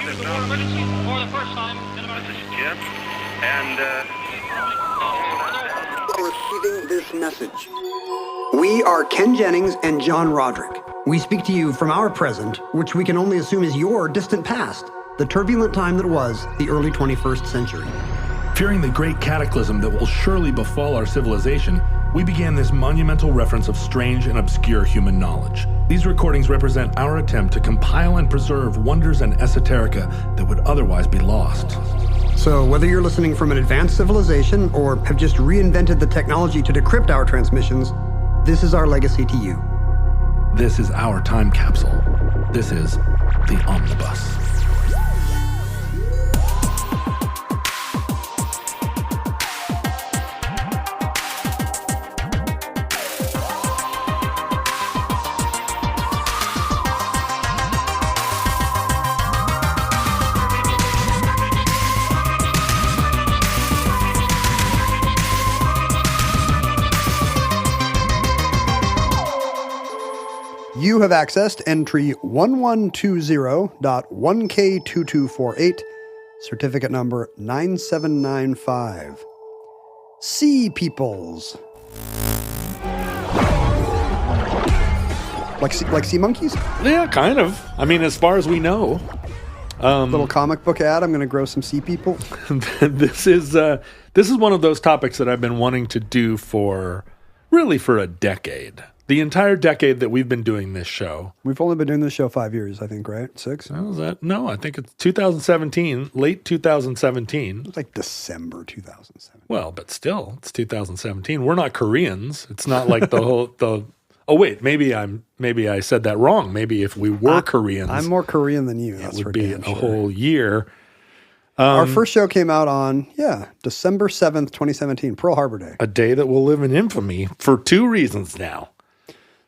emergency for the first time in about... This is Jim, and Receiving this message. We are Ken Jennings and John Roderick. We speak to you from our present, which we can only assume is your distant past, the turbulent time that was the early 21st century. Fearing the great cataclysm that will surely befall our civilization, we began this monumental reference of strange and obscure human knowledge. These recordings represent our attempt to compile and preserve wonders and esoterica that would otherwise be lost. So whether you're listening from an advanced civilization or have just reinvented the technology to decrypt our transmissions, this is our legacy to you. This is our time capsule. This is the Omnibus. You have accessed entry 1120.1K2248, certificate number 9795. Sea peoples. Like sea monkeys? Yeah, kind of. I mean, as far as we know. Little comic book ad, I'm going to grow some sea people. This is one of those topics that I've been wanting to do for a decade. The entire decade that we've been doing this show. We've only been doing this show 5 years, I think, right? 6? No, I think it's 2017, late 2017. It's like December 2017. Well, but still, it's 2017. We're not Koreans. It's not like oh wait, maybe I said that wrong. Maybe if we were Koreans. I'm more Korean than you. That's it for would be damn a sure. whole year. Our first show came out on, December 7th, 2017, Pearl Harbor Day. A day that will live in infamy for 2 reasons now.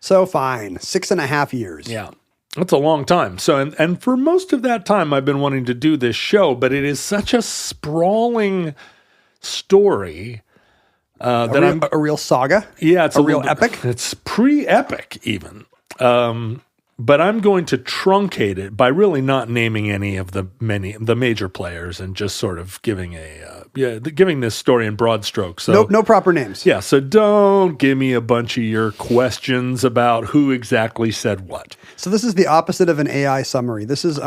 So fine, 6.5 years. Yeah, that's a long time. So, and for most of that time, I've been wanting to do this show, but it is such a sprawling story a real saga. Yeah, it's a real epic. It's pre-epic even. But I'm going to truncate it by really not naming any of the major players and just sort of giving giving this story in broad strokes. So no proper names. Yeah, so don't give me a bunch of your questions about who exactly said what. So this is the opposite of an AI summary. This is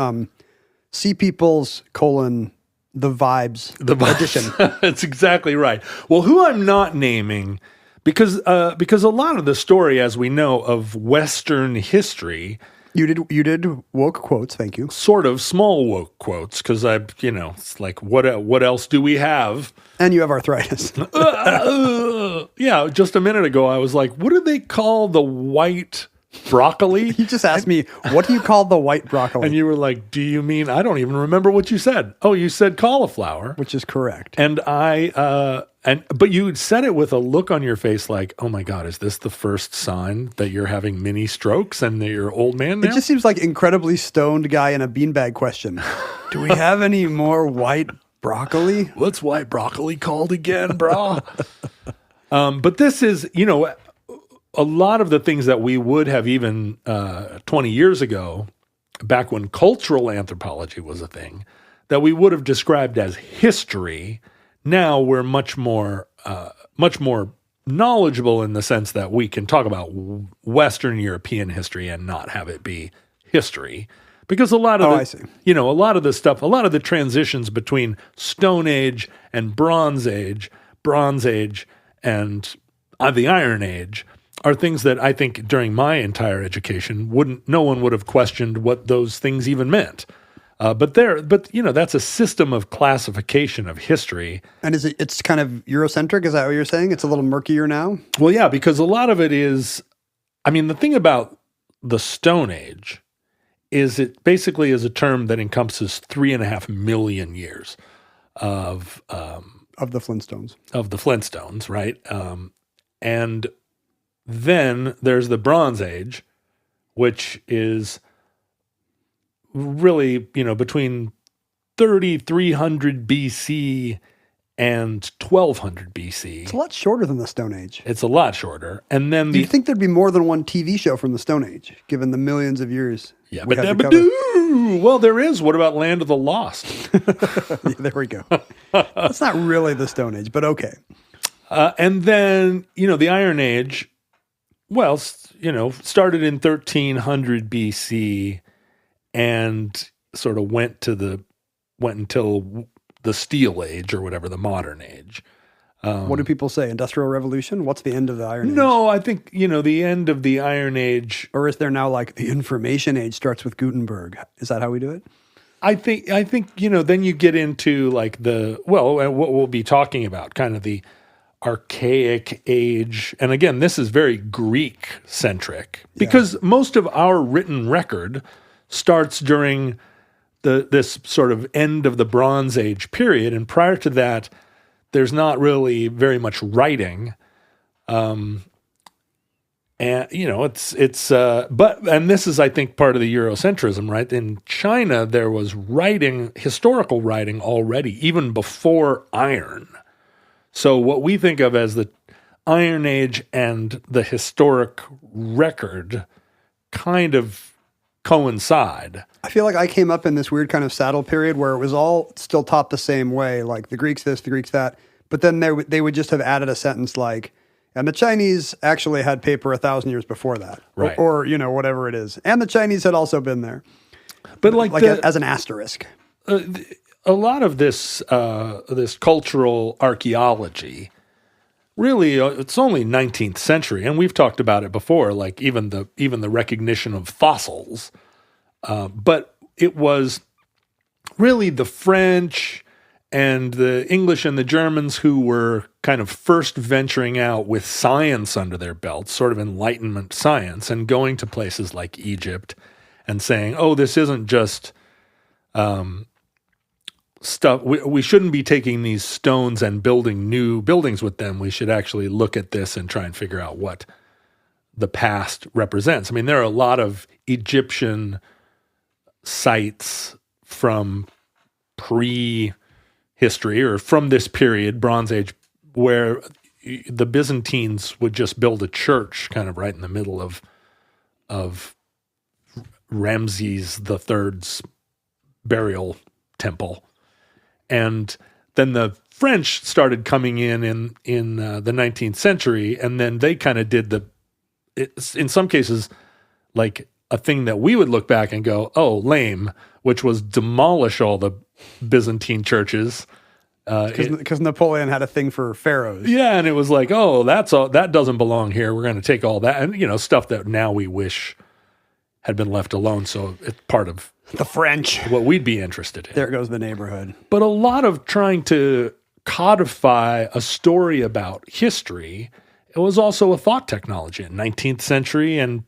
Sea Peoples : The Vibes edition. That's exactly right. Well, who I'm not naming, because a lot of the story, as we know, of Western history. You did woke quotes, thank you. Sort of small woke quotes, because it's like, what else do we have? And you have arthritis. Yeah, just a minute ago, I was like, what do they call the white broccoli? You just asked me, what do you call the white broccoli? And you were like, do you mean, I don't even remember what you said. Oh, you said cauliflower. Which is correct. And but you said it with a look on your face like, oh my God, is this the first sign that you're having mini strokes and that you're old man now? It just seems like incredibly stoned guy in a beanbag question. Do we have any more white broccoli? What's white broccoli called again, brah? But this is, a lot of the things that we would have even 20 years ago, back when cultural anthropology was a thing, that we would have described as history. Now we're much more knowledgeable in the sense that we can talk about Western European history and not have it be history. Because a lot of a lot of the stuff, a lot of the transitions between Stone Age and Bronze Age and the Iron Age are things that I think during my entire education no one would have questioned what those things even meant. But that's a system of classification of history. And it's kind of Eurocentric? Is that what you're saying? It's a little murkier now? Well, yeah, because a lot of it is, the thing about the Stone Age is it basically is a term that encompasses 3.5 million years of the Flintstones. Of the Flintstones, right? And then there's the Bronze Age, which is really, between 3,300 BC and 1200 BC. It's a lot shorter than the Stone Age. It's a lot shorter. And then Do you think there'd be more than one TV show from the Stone Age, given the millions of years? Yeah, well, there is. What about Land of the Lost? Yeah, there we go. That's not really the Stone Age, but okay. And then, the Iron Age, well, started in 1300 BC and sort of went until the Steel Age or whatever, the modern age. What do people say? Industrial Revolution? What's the end of the Iron Age? No, I think, the end of the Iron Age. Or is there now like the Information Age starts with Gutenberg? Is that how we do it? I think, then you get into like what we'll be talking about, kind of the Archaic Age. And again, this is very Greek centric because most of our written record starts during this sort of end of the Bronze Age period. And prior to that, there's not really very much writing. And this is, I think, part of the Eurocentrism, right? In China, there was historical writing already, even before iron. So what we think of as the Iron Age and the historic record kind of coincide. I feel like I came up in this weird kind of saddle period where it was all still taught the same way, like the Greeks this, the Greeks that, but then they would just have added a sentence like, and the Chinese actually had paper 1,000 years before that, right? Or whatever it is, and the Chinese had also been there, but as an asterisk. A lot of this cultural archaeology, really, it's only 19th century, and we've talked about it before, like even the recognition of fossils. But it was really the French and the English and the Germans who were kind of first venturing out with science under their belts, sort of Enlightenment science, and going to places like Egypt and saying, oh, this isn't just stuff. We shouldn't be taking these stones and building new buildings with them. We should actually look at this and try and figure out what the past represents. I mean, there are a lot of Egyptian sites from pre-history or from this period, Bronze Age, where the Byzantines would just build a church kind of right in the middle of Ramses III's burial temple. And then the French started coming in the 19th century, and then they kind of did in some cases, like a thing that we would look back and go, oh, lame, which was demolish all the Byzantine churches. Because Napoleon had a thing for pharaohs. Yeah, and it was like, oh, that doesn't belong here. We're going to take all that. And, stuff that now we wish had been left alone. So it's part of the French, what we'd be interested in. There goes the neighborhood. But a lot of trying to codify a story about history, it was also a thought technology in 19th century and,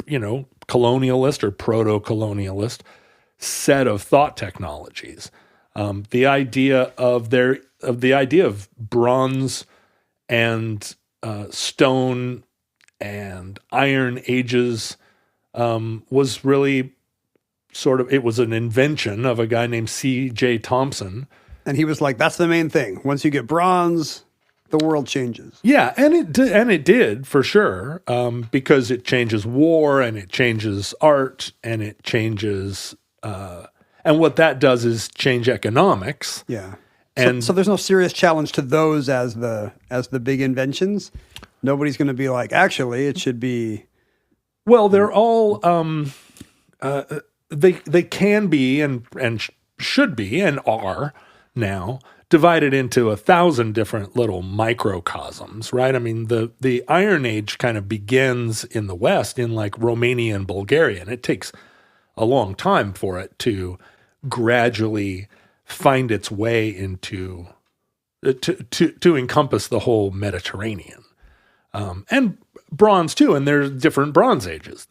colonialist or proto-colonialist set of thought technologies. The idea of bronze and stone and iron ages was really it was an invention of a guy named C.J. Thompson. And he was like, that's the main thing. Once you get bronze, the world changes. Yeah, and it did for sure, because it changes war and it changes art and it changes, and what that does is change economics. Yeah, and so there's no serious challenge to those as the big inventions. Nobody's going to be like, actually, it should be. Well, they're all they can be and should be and are now divided into 1,000 different little microcosms, right? I mean, the Iron Age kind of begins in the West in like Romania and Bulgaria, and it takes a long time for it to gradually find its way into to encompass the whole Mediterranean, and bronze too. And there's different Bronze Ages.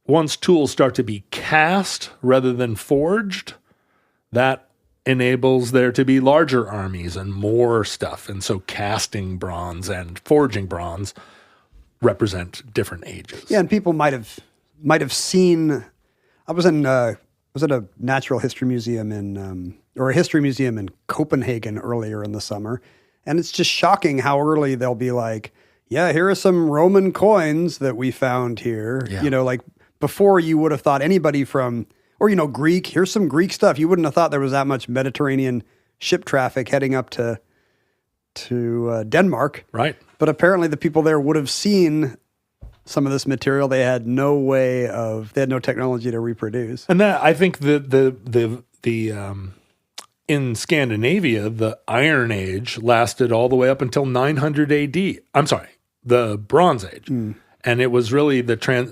Once tools start to be cast rather than forged, that enables there to be larger armies and more stuff. And so casting bronze and forging bronze represent different ages. Yeah, and people might have seen. I was in was at a natural history museum or a history museum in Copenhagen earlier in the summer. And it's just shocking how early they'll be like, yeah, here are some Roman coins that we found here. Yeah. You know, like before you would have thought anybody from, or, you know, Greek, here's some Greek stuff. You wouldn't have thought there was that much Mediterranean ship traffic heading up to Denmark. Right. But apparently the people there would have seen some of this material. They had no technology to reproduce. And that, I think the in Scandinavia, the Iron Age lasted all the way up until 900 AD. I'm sorry, the Bronze Age. And it was really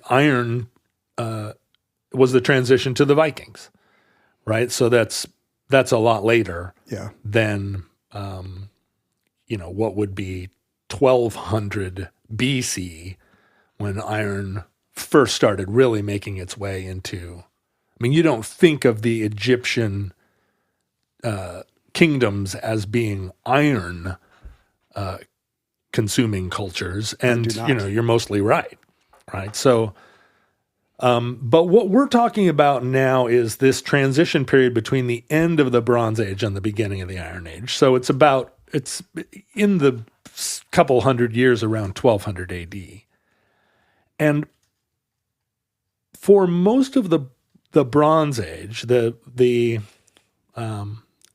iron was the transition to the Vikings, right? So that's a lot later than, what would be 1200 BC when iron first started really making its way into, I mean, you don't think of the Egyptian kingdoms as being iron consuming cultures. And, you're mostly right? So, but what we're talking about now is this transition period between the end of the Bronze Age and the beginning of the Iron Age. So it's in the couple hundred years around 1200 AD. And for most of the Bronze Age, the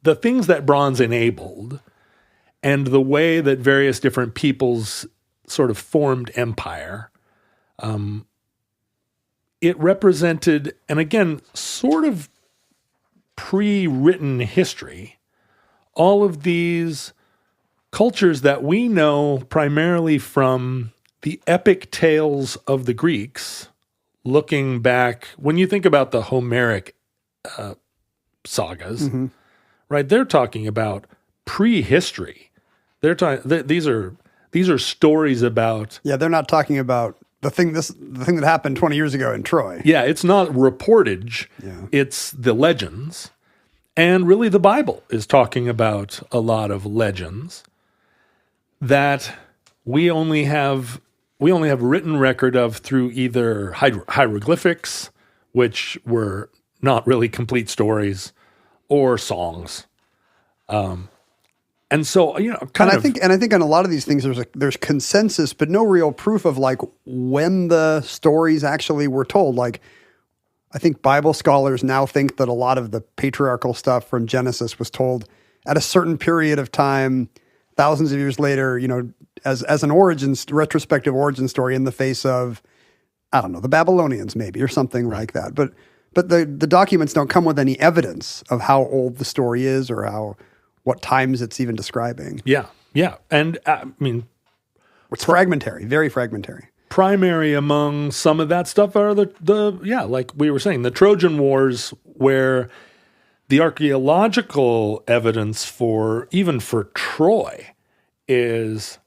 things that bronze enabled and the way that various different peoples sort of formed empire, it represented, and again, sort of pre-written history, all of these cultures that we know primarily from the epic tales of the Greeks, looking back, when you think about the Homeric sagas, right? They're talking about prehistory. They're talking. These are stories about. Yeah, they're not talking about the thing that happened 20 years ago in Troy. Yeah, it's not reportage. Yeah. It's the legends, and really the Bible is talking about a lot of legends that we only have written record of through either hieroglyphics, which were not really complete stories, or songs. And so, I think on a lot of these things, there's consensus, but no real proof of like when the stories actually were told. Like, I think Bible scholars now think that a lot of the patriarchal stuff from Genesis was told at a certain period of time, thousands of years later, as an retrospective origin story in the face of, I don't know, the Babylonians maybe, or something like that. But the documents don't come with any evidence of how old the story is or what times it's even describing. Yeah. And I mean, it's fragmentary, very fragmentary. Primary among some of that stuff are like we were saying, the Trojan Wars, where the archaeological evidence for Troy is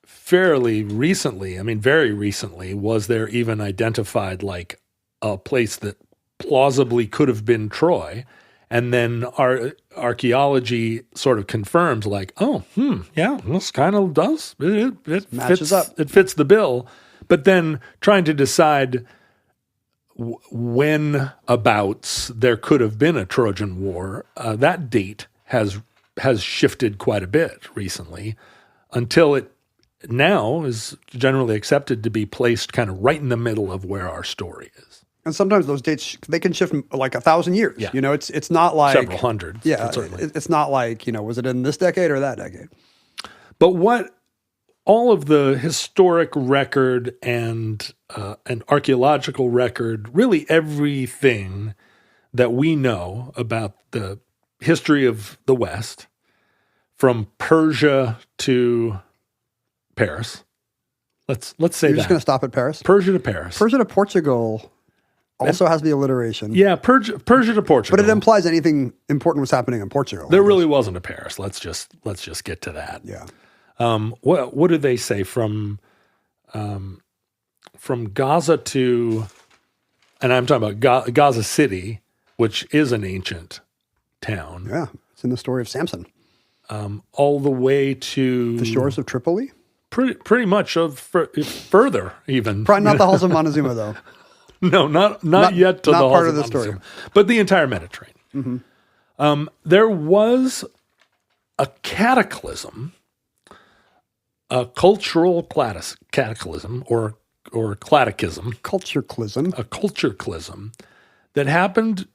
fairly recently, very recently, was there even identified like a place that plausibly could have been Troy. And then our archaeology sort of confirms like, this kind of does. It matches up. It fits the bill. But then trying to decide when abouts there could have been a Trojan War, that date has shifted quite a bit recently until it now is generally accepted to be placed kind of right in the middle of where our story is. And sometimes those dates, they can shift like 1,000 years. Yeah. It's not like several hundred. Yeah, it's not like, was it in this decade or that decade? But what all of the historic record and archaeological record, really everything that we know about the history of the West, from Persia to Paris. Let's say You're just going to stop at Paris? Persia to Paris. Persia to Portugal also has the alliteration. Yeah, Persia to Portugal. But it implies anything important was happening in Portugal. There really wasn't a Paris. Let's just get to that. Yeah. What do they say from Gaza to, and I'm talking about Gaza City, which is an ancient town. Yeah, it's in the story of Samson. All the way to the shores of Tripoli. Pretty much further even. Probably not the halls of Montezuma though. No, not yet to not the part Halls of the Montezuma, story. but the entire Mediterranean. There was a cataclysm, a cultural cataclysm, or catechism, Cultureclism. a cultureclism that happened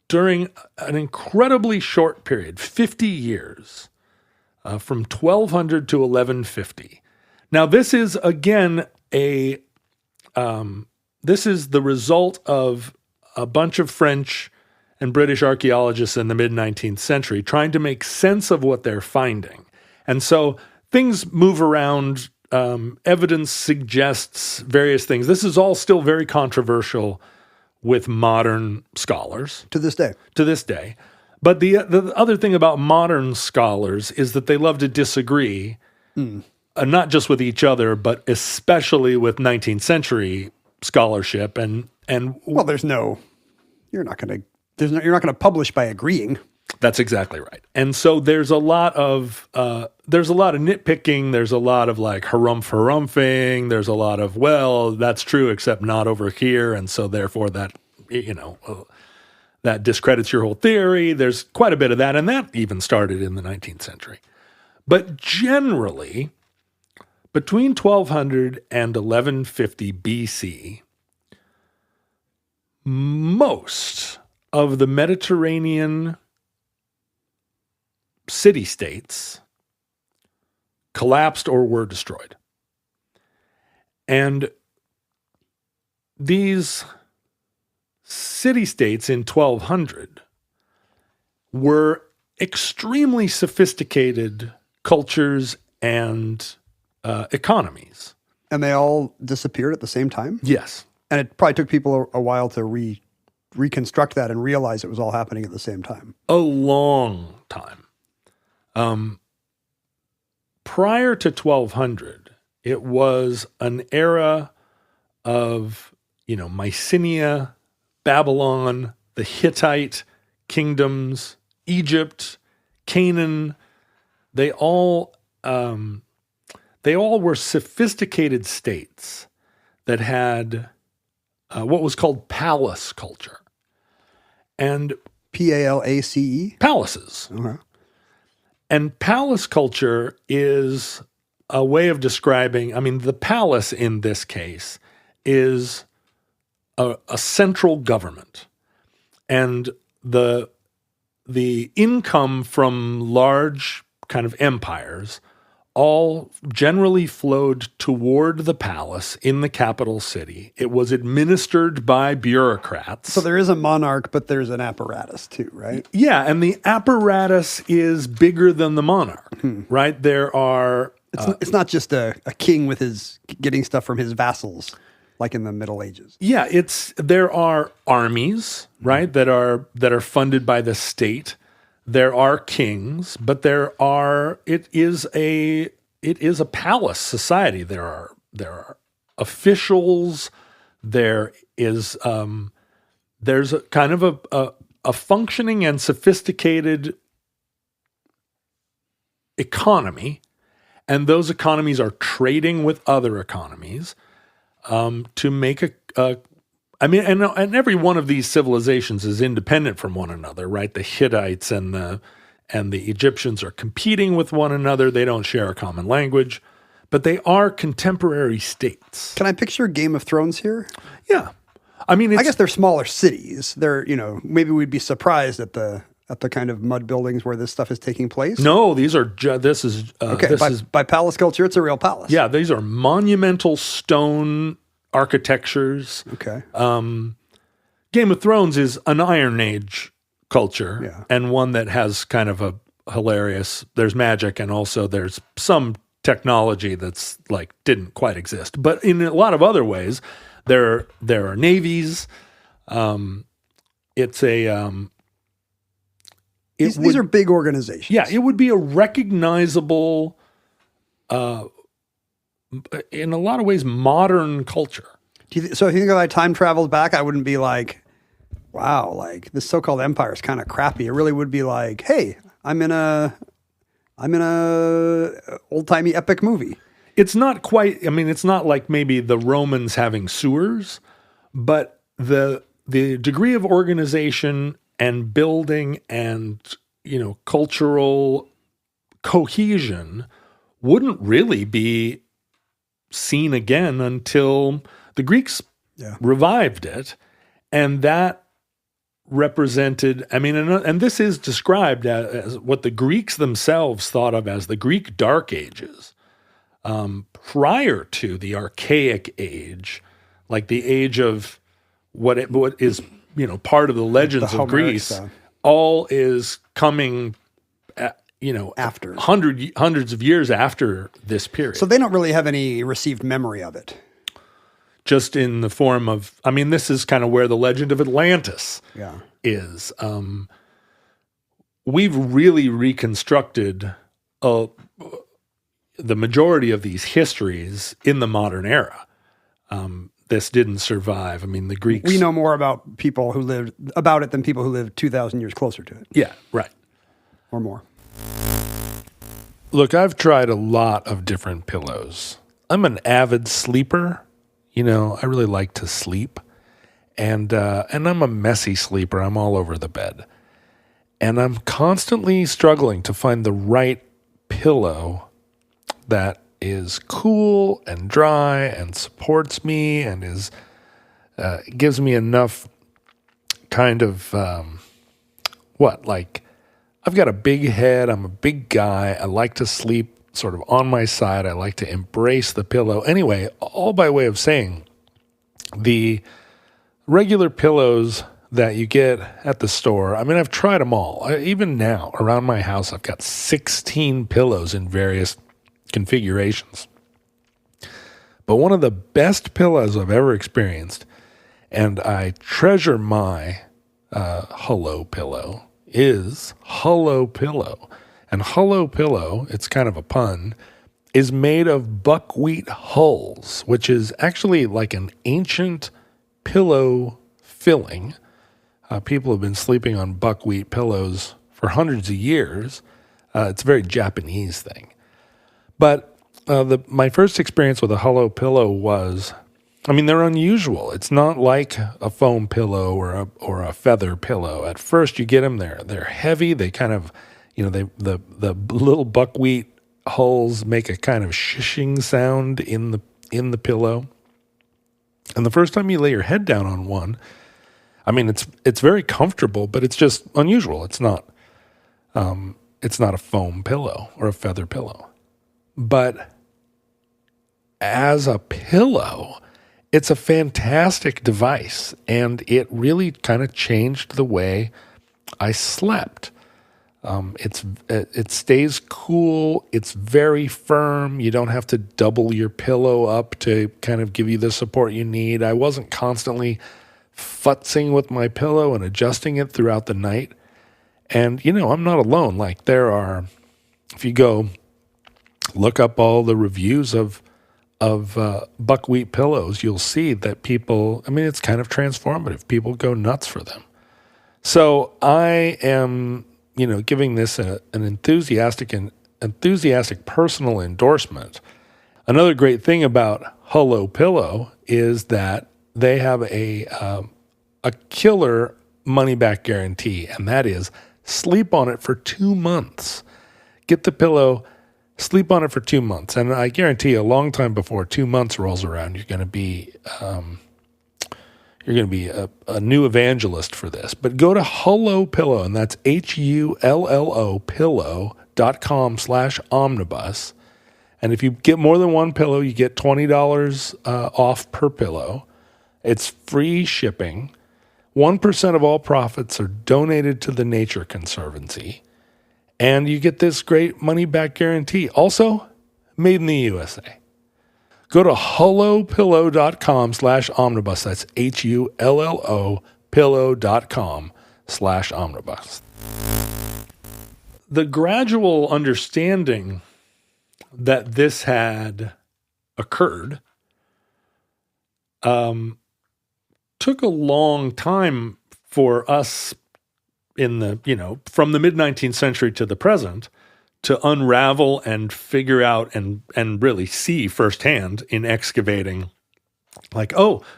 during an incredibly short period, 50 years, from 1200 to 1150. Now, this is again this is the result of a bunch of French and British archaeologists in the mid-19th century trying to make sense of what they're finding. And so things move around. Evidence suggests various things. This is all still very controversial with modern scholars. To this day. But the other thing about modern scholars is that they love to disagree, not just with each other, but especially with 19th century scholarship. And well, you're not going to publish by agreeing. That's exactly right. And so there's a lot of nitpicking. There's a lot of like harumphing. There's a lot of, well, that's true, except not over here. And so therefore that, that discredits your whole theory. There's quite a bit of that. And that even started in the 19th century. But generally, between 1200 and 1150 BC, most of the Mediterranean city-states collapsed or were destroyed. And these city-states in 1200 were extremely sophisticated cultures and economies. And they all disappeared at the same time? Yes. And it probably took people a while to reconstruct that and realize it was all happening at the same time. A long time. Prior to 1200, it was an era of, Mycenae, Babylon, the Hittite kingdoms, Egypt, Canaan. They all were sophisticated states that had what was called palace culture. And Palace? Palaces. Okay. And palace culture is a way of describing, the palace in this case is a central government. And the income from large kind of empires all generally flowed toward the palace in the capital city. It was administered by bureaucrats. So there is a monarch, but there's an apparatus too, right? Yeah, and the apparatus is bigger than the monarch, right? There are... It's not just a king with his getting stuff from his vassals, like in the Middle Ages. Yeah, there are armies, right, that are funded by the state. There are kings, but it is a palace society. There are officials. There's a kind of a functioning and sophisticated economy, and those economies are trading with other economies to make and every one of these civilizations is independent from one another, right? The Hittites and the Egyptians are competing with one another. They don't share a common language, but they are contemporary states. Can I picture Game of Thrones here? Yeah. I guess they're smaller cities. They're, maybe we'd be surprised at the kind of mud buildings where this stuff is taking place. No, this is by palace culture, it's a real palace. Yeah, these are monumental stone architectures. Okay. Game of Thrones is an Iron Age culture, and one that has kind of a hilarious, there's magic and also there's some technology that's like didn't quite exist. But in a lot of other ways, there are navies. These are big organizations. Yeah, it would be a recognizable, in a lot of ways, modern culture. So if you think if I time traveled back, I wouldn't be like, wow, like this so-called empire is kind of crappy. It really would be like, hey, I'm in a old-timey epic movie. It's not quite, it's not like maybe the Romans having sewers, but the degree of organization and building and, cultural cohesion wouldn't really be seen again until the Greeks revived it. And that represented, and this is described as what the Greeks themselves thought of as the Greek Dark Ages, prior to the Archaic Age, like the age of what is, part of the legends of Greece, all is coming, after hundreds of years after this period. So they don't really have any received memory of it. Just in the form of, this is kind of where the legend of Atlantis is. We've really reconstructed the majority of these histories in the modern era. This didn't survive. The Greeks... We know more about people who lived about it than people who lived 2,000 years closer to it. Yeah, right. Or more. Look, I've tried a lot of different pillows. I'm an avid sleeper. I really like to sleep. And I'm a messy sleeper. I'm all over the bed. And I'm constantly struggling to find the right pillow that is cool and dry and supports me and gives me enough kind of, I've got a big head. I'm a big guy. I like to sleep sort of on my side. I like to embrace the pillow. Anyway, all by way of saying, the regular pillows that you get at the store, I've tried them all. Even now, around my house, I've got 16 pillows in various configurations. But one of the best pillows I've ever experienced, and I treasure my Hullo pillow, is Hullo pillow. And Hullo pillow, it's kind of a pun, is made of buckwheat hulls, which is actually like an ancient pillow filling. People have been sleeping on buckwheat pillows for hundreds of years. It's a very Japanese thing. But my first experience with a Hullo pillow was, they're unusual. It's not like a foam pillow or a feather pillow. At first you get them, they're heavy. They kind of, the little buckwheat hulls make a kind of shishing sound in the pillow. And the first time you lay your head down on one, it's very comfortable, but it's just unusual. It's not a foam pillow or a feather pillow. But as a pillow, it's a fantastic device, and it really kind of changed the way I slept. It stays cool. It's very firm. You don't have to double your pillow up to kind of give you the support you need. I wasn't constantly futzing with my pillow and adjusting it throughout the night. And, I'm not alone. If you go look up all the reviews of buckwheat pillows, you'll see that people, it's kind of transformative. People go nuts for them. So I am, giving this an enthusiastic personal endorsement. Another great thing about Hullo pillow is that they have a killer money-back guarantee, and that is sleep on it for 2 months. Get the pillow, sleep on it for 2 months, and I guarantee a long time before 2 months rolls around, you're going to be a new evangelist for this. But go to Hullo pillow, and that's HULLO pillow.com/omnibus. And if you get more than one pillow, you get $20 off per pillow. It's free shipping. 1% of all profits are donated to the Nature Conservancy. And you get this great money-back guarantee. Also, made in the USA. Go to hullopillow.com/omnibus. That's HULLO pillow.com/omnibus. The gradual understanding that this had occurred took a long time for us in the, from the mid-19th century to the present to unravel and figure out and really see firsthand in excavating,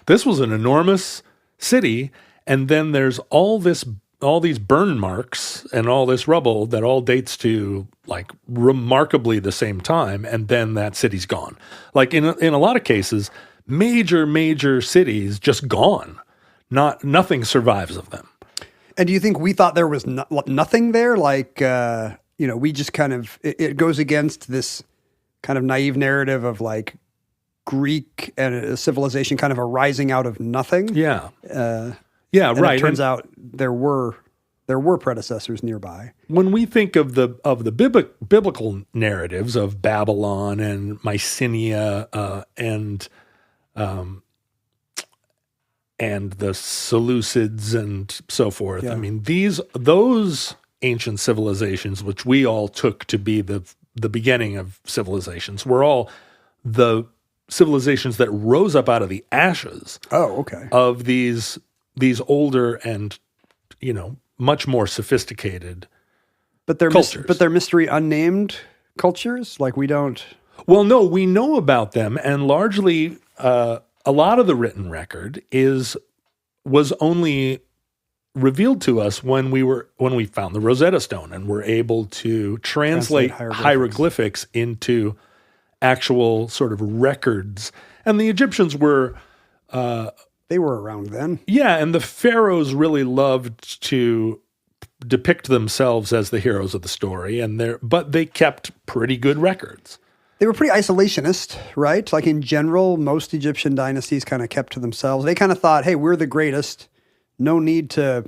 this was an enormous city, and then there's all these burn marks and all this rubble that all dates to like remarkably the same time, and then that city's gone. Like in a lot of cases, major cities just gone. Nothing survives of them. And do you think we thought there was nothing there? Like, we just kind of, it goes against this kind of naive narrative of like Greek and a civilization kind of arising out of nothing. Yeah. And right. It turns out there were predecessors nearby. When we think of the biblical narratives of Babylon and Mycenae and the Seleucids and so forth, I mean those ancient civilizations, which we all took to be the beginning of civilizations, were all the civilizations that rose up out of the ashes. Of these older and, much more sophisticated cultures. But they're mystery unnamed cultures? Like we don't... Well, no, we know about them, and largely a lot of the written record was only revealed to us when we found the Rosetta Stone and were able to translate hieroglyphics into actual sort of records. And the Egyptians were... they were around then. Yeah, and the pharaohs really loved to depict themselves as the heroes of the story, but they kept pretty good records. They were pretty isolationist, right? Like in general, most Egyptian dynasties kind of kept to themselves. They kind of thought, hey, we're the greatest. No need to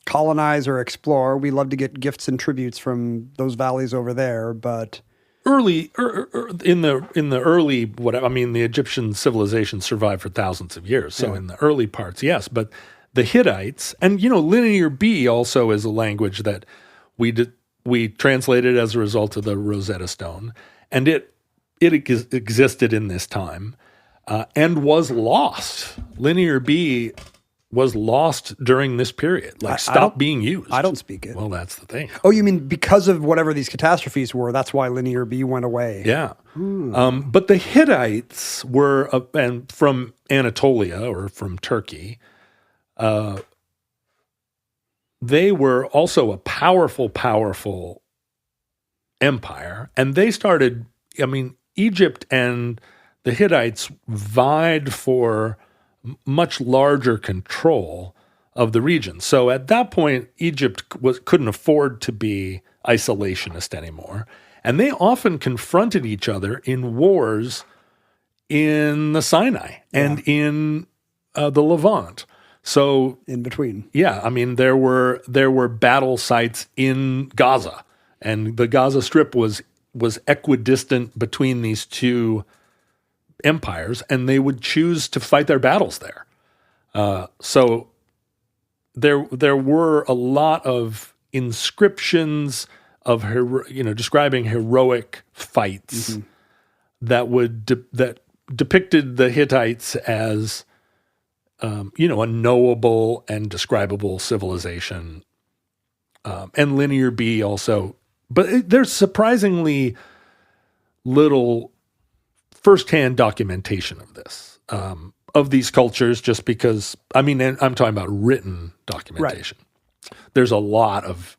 colonize or explore. We love to get gifts and tributes from those valleys over there, but... in the early the Egyptian civilization survived for thousands of years. So in the early parts, yes, but the Hittites and Linear B also is a language that we translated as a result of the Rosetta Stone, and it existed in this time and was lost. Linear B was lost during this period, stopped being used. I don't speak it. Well, that's the thing. Oh, you mean because of whatever these catastrophes were, that's why Linear B went away. Yeah. But the Hittites were, and from Anatolia or from Turkey, they were also a powerful empire. And they started, Egypt and the Hittites vied for much larger control of the region. So at that point, Egypt couldn't afford to be isolationist anymore. And they often confronted each other in wars in the Sinai and in the Levant. So in between. Yeah, there were battle sites in Gaza, and the Gaza Strip was equidistant between these two empires, and they would choose to fight their battles there. So there were a lot of inscriptions of describing heroic fights that depicted the Hittites as a knowable and describable civilization, and Linear B also. But there's surprisingly little firsthand documentation of this, of these cultures, just because, I'm talking about written documentation. Right. There's a lot of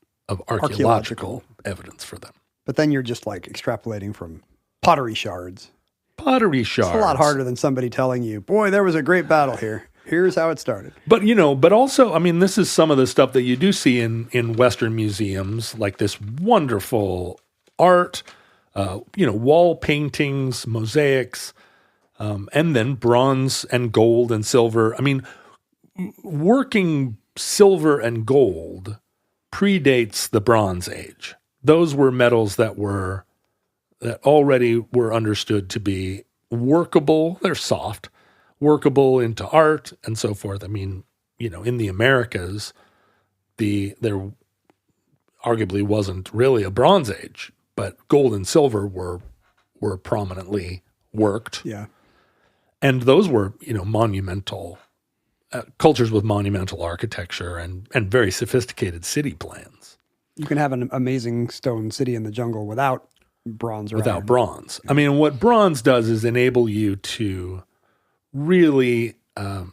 archaeological evidence for them. But then you're just like extrapolating from pottery shards. It's a lot harder than somebody telling you, boy, there was a great battle here. Here's how it started. But, but also, this is some of the stuff that you do see in Western museums, like this wonderful art, wall paintings, mosaics, and then bronze and gold and silver. Working silver and gold predates the Bronze Age. Those were metals that already were understood to be workable. They're soft, workable into art and so forth. In the Americas, there arguably wasn't really a Bronze Age, but gold and silver were prominently worked. Yeah. And those were, monumental cultures with monumental architecture and very sophisticated city plans. You can have an amazing stone city in the jungle without bronze or without iron. Bronze. Yeah. What bronze does is enable you to really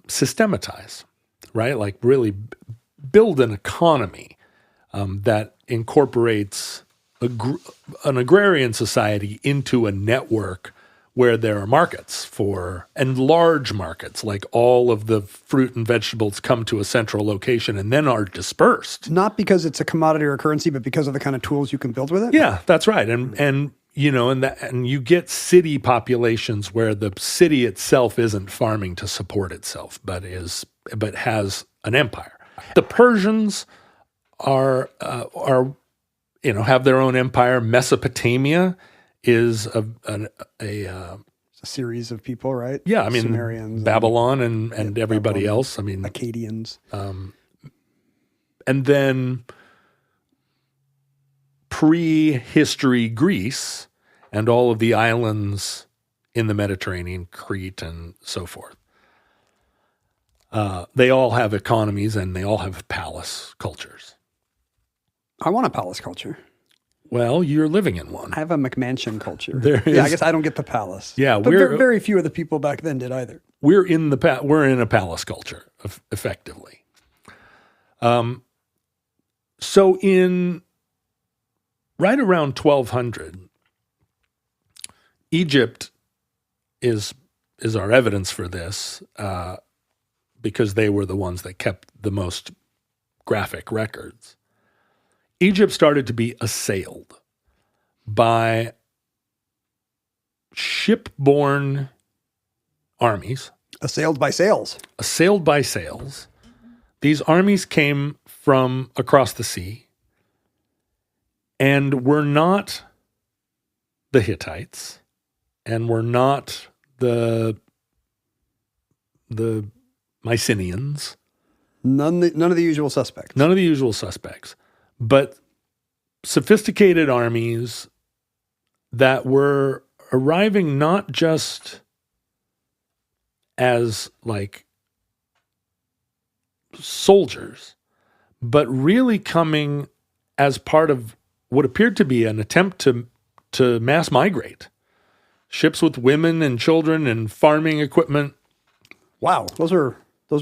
systematize. right? Like really build an economy that incorporates an agrarian society into a network where there are markets and large markets, like all of the fruit and vegetables come to a central location and then are dispersed. Not because it's a commodity or a currency, but because of the kind of tools you can build with it? Yeah, that's right. And you know, and you get city populations where the city itself isn't farming to support itself, but has an empire. The Persians are have their own empire. Mesopotamia is a series of people, right? Yeah, I mean, Sumerians, Babylon and everybody Babylon, else. I mean, Akkadians. And then prehistory Greece and all of the islands in the Mediterranean, Crete and so forth. They all have economies and they all have palace cultures. I want a palace culture. Well, you're living in one. I have a McMansion culture. Yeah, I guess I don't get the palace. Yeah, but very few of the people back then did either. We're in a palace culture, effectively. So in right around 1200, Egypt is our evidence for this, because they were the ones that kept the most graphic records. Egypt started to be assailed by ship-borne armies. Assailed by sails. Assailed by sails. These armies came from across the sea and were not the Hittites and were not the Mycenaeans. None of the usual suspects. None of the usual suspects. But sophisticated armies that were arriving not just as like soldiers, but really coming as part of what appeared to be an attempt to mass migrate. Ships with women and children and farming equipment. Wow, those are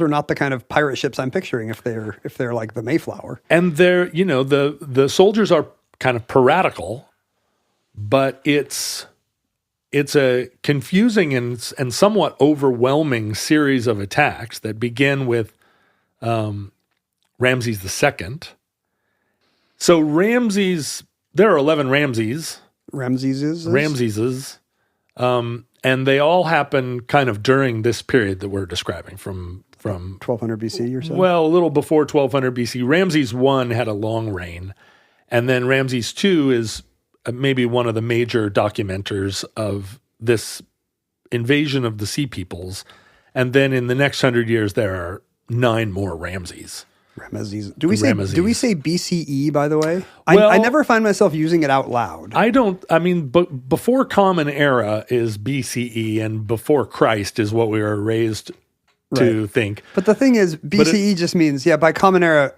not the kind of pirate ships I'm picturing if they're like the Mayflower. And they're, the soldiers are kind of piratical, but it's a confusing and somewhat overwhelming series of attacks that begin with Ramses II. So there are 11 Ramseses. Ramseses. And they all happen kind of during this period that we're describing from 1200 BC or so? Well, a little before 1200 BC. Ramses I had a long reign. And then Ramses II is maybe one of the major documenters of this invasion of the Sea Peoples. And then in the next 100 years, there are 9 more Ramses. Ramesses. Do we say BCE, by the way? Well, I never find myself using it out loud. But before Common Era is BCE and before Christ is what we are raised to think. But the thing is, BCE just means, by Common Era,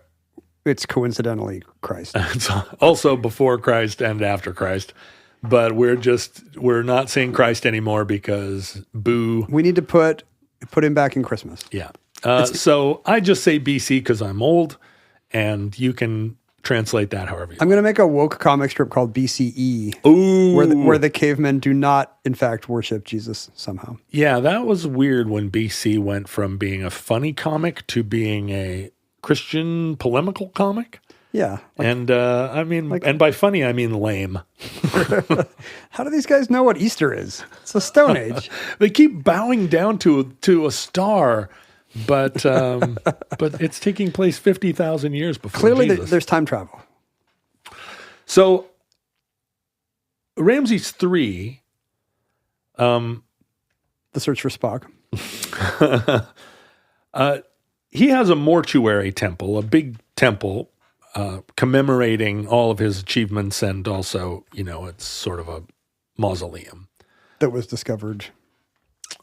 it's coincidentally Christ. It's also before Christ and after Christ. But we're not saying Christ anymore because boo. We need to put him back in Christmas. Yeah. So I just say BC because I'm old, and you can translate that however you want. I'm going to make a woke comic strip called BCE. Ooh. Where the cavemen do not, in fact, worship Jesus somehow. Yeah, that was weird when BC went from being a funny comic to being a Christian polemical comic. Yeah. And by funny, I mean lame. How do these guys know what Easter is? It's the Stone Age. They keep bowing down to a star. But it's taking place 50,000 years before Clearly, Jesus. There's time travel. So Ramses III, the search for Spock. He has a mortuary temple, a big temple commemorating all of his achievements, and also, it's sort of a mausoleum that was discovered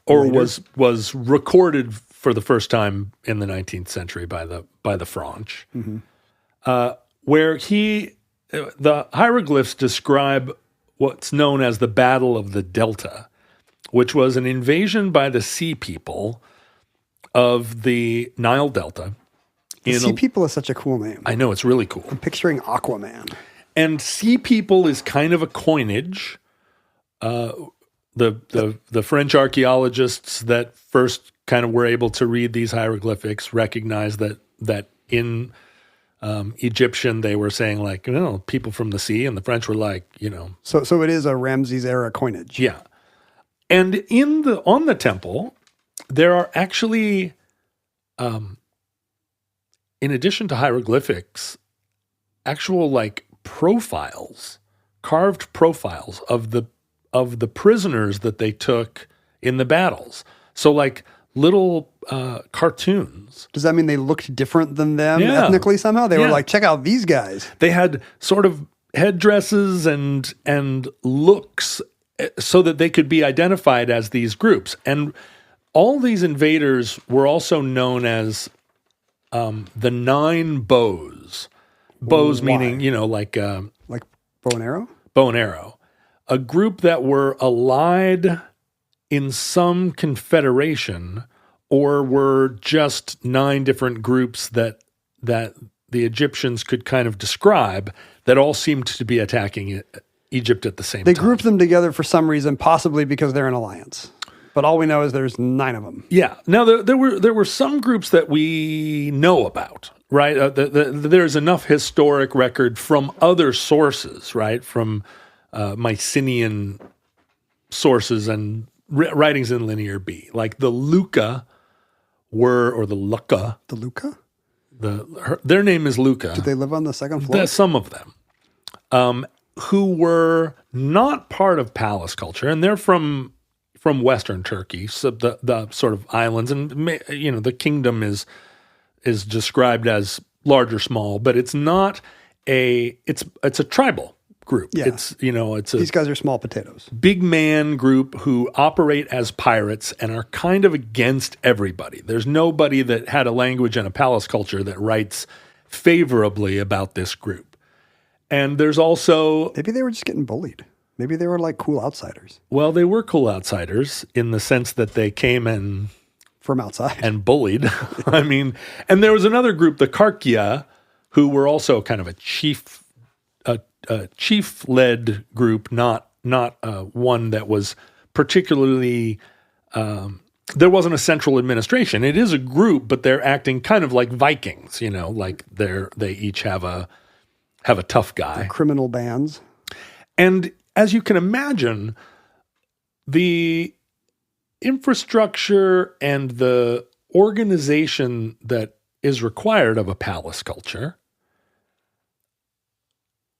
or later. was recorded for the first time in the 19th century by the French, where the hieroglyphs describe what's known as the Battle of the Delta, which was an invasion by the Sea People of the Nile Delta. Sea People is such a cool name. I know, it's really cool. I'm picturing Aquaman. And Sea People is kind of a coinage. The French archaeologists that first kind of were able to read these hieroglyphics recognized that in Egyptian they were saying like, people from the sea, and the French were like, So it is a Ramses era coinage. Yeah. And on the temple, there are actually, in addition to hieroglyphics, actual like profiles, carved profiles of the prisoners that they took in the battles. So like little cartoons. Does that mean they looked different than them Yeah. ethnically somehow? They were like, check out these guys. They had sort of headdresses and looks so that they could be identified as these groups. And all these invaders were also known as the Nine Bows. Bows meaning, like bow and arrow? Bow and arrow. A group that were allied in some confederation, or were just 9 different groups that the Egyptians could kind of describe that all seemed to be attacking Egypt at the same time. They grouped them together for some reason, possibly because they're an alliance. But all we know is there's 9 of them. Yeah. Now there were some groups that we know about, right? There's enough historic record from other sources, right? From Mycenaean sources and writings in Linear B, like the Luca or the Lucca. The Luca? Their name is Luca. Did they live on the second floor? Some of them, who were not part of palace culture, and they're from Western Turkey, so the sort of islands, and the kingdom is described as large or small, but it's not it's a tribal group. Yeah. These guys are small potatoes. Big man group who operate as pirates and are kind of against everybody. There's nobody that had a language and a palace culture that writes favorably about this group. And there's also... Maybe they were just getting bullied. Maybe they were like cool outsiders. Well, they were cool outsiders in the sense that they came in... From outside. And bullied. I mean, and there was another group, the Karkia, who were also kind of a chief-led group, not one that was particularly... there wasn't a central administration. It is a group, but they're acting kind of like Vikings, like they each have a tough guy. The criminal bands. And as you can imagine, the infrastructure and the organization that is required of a palace culture,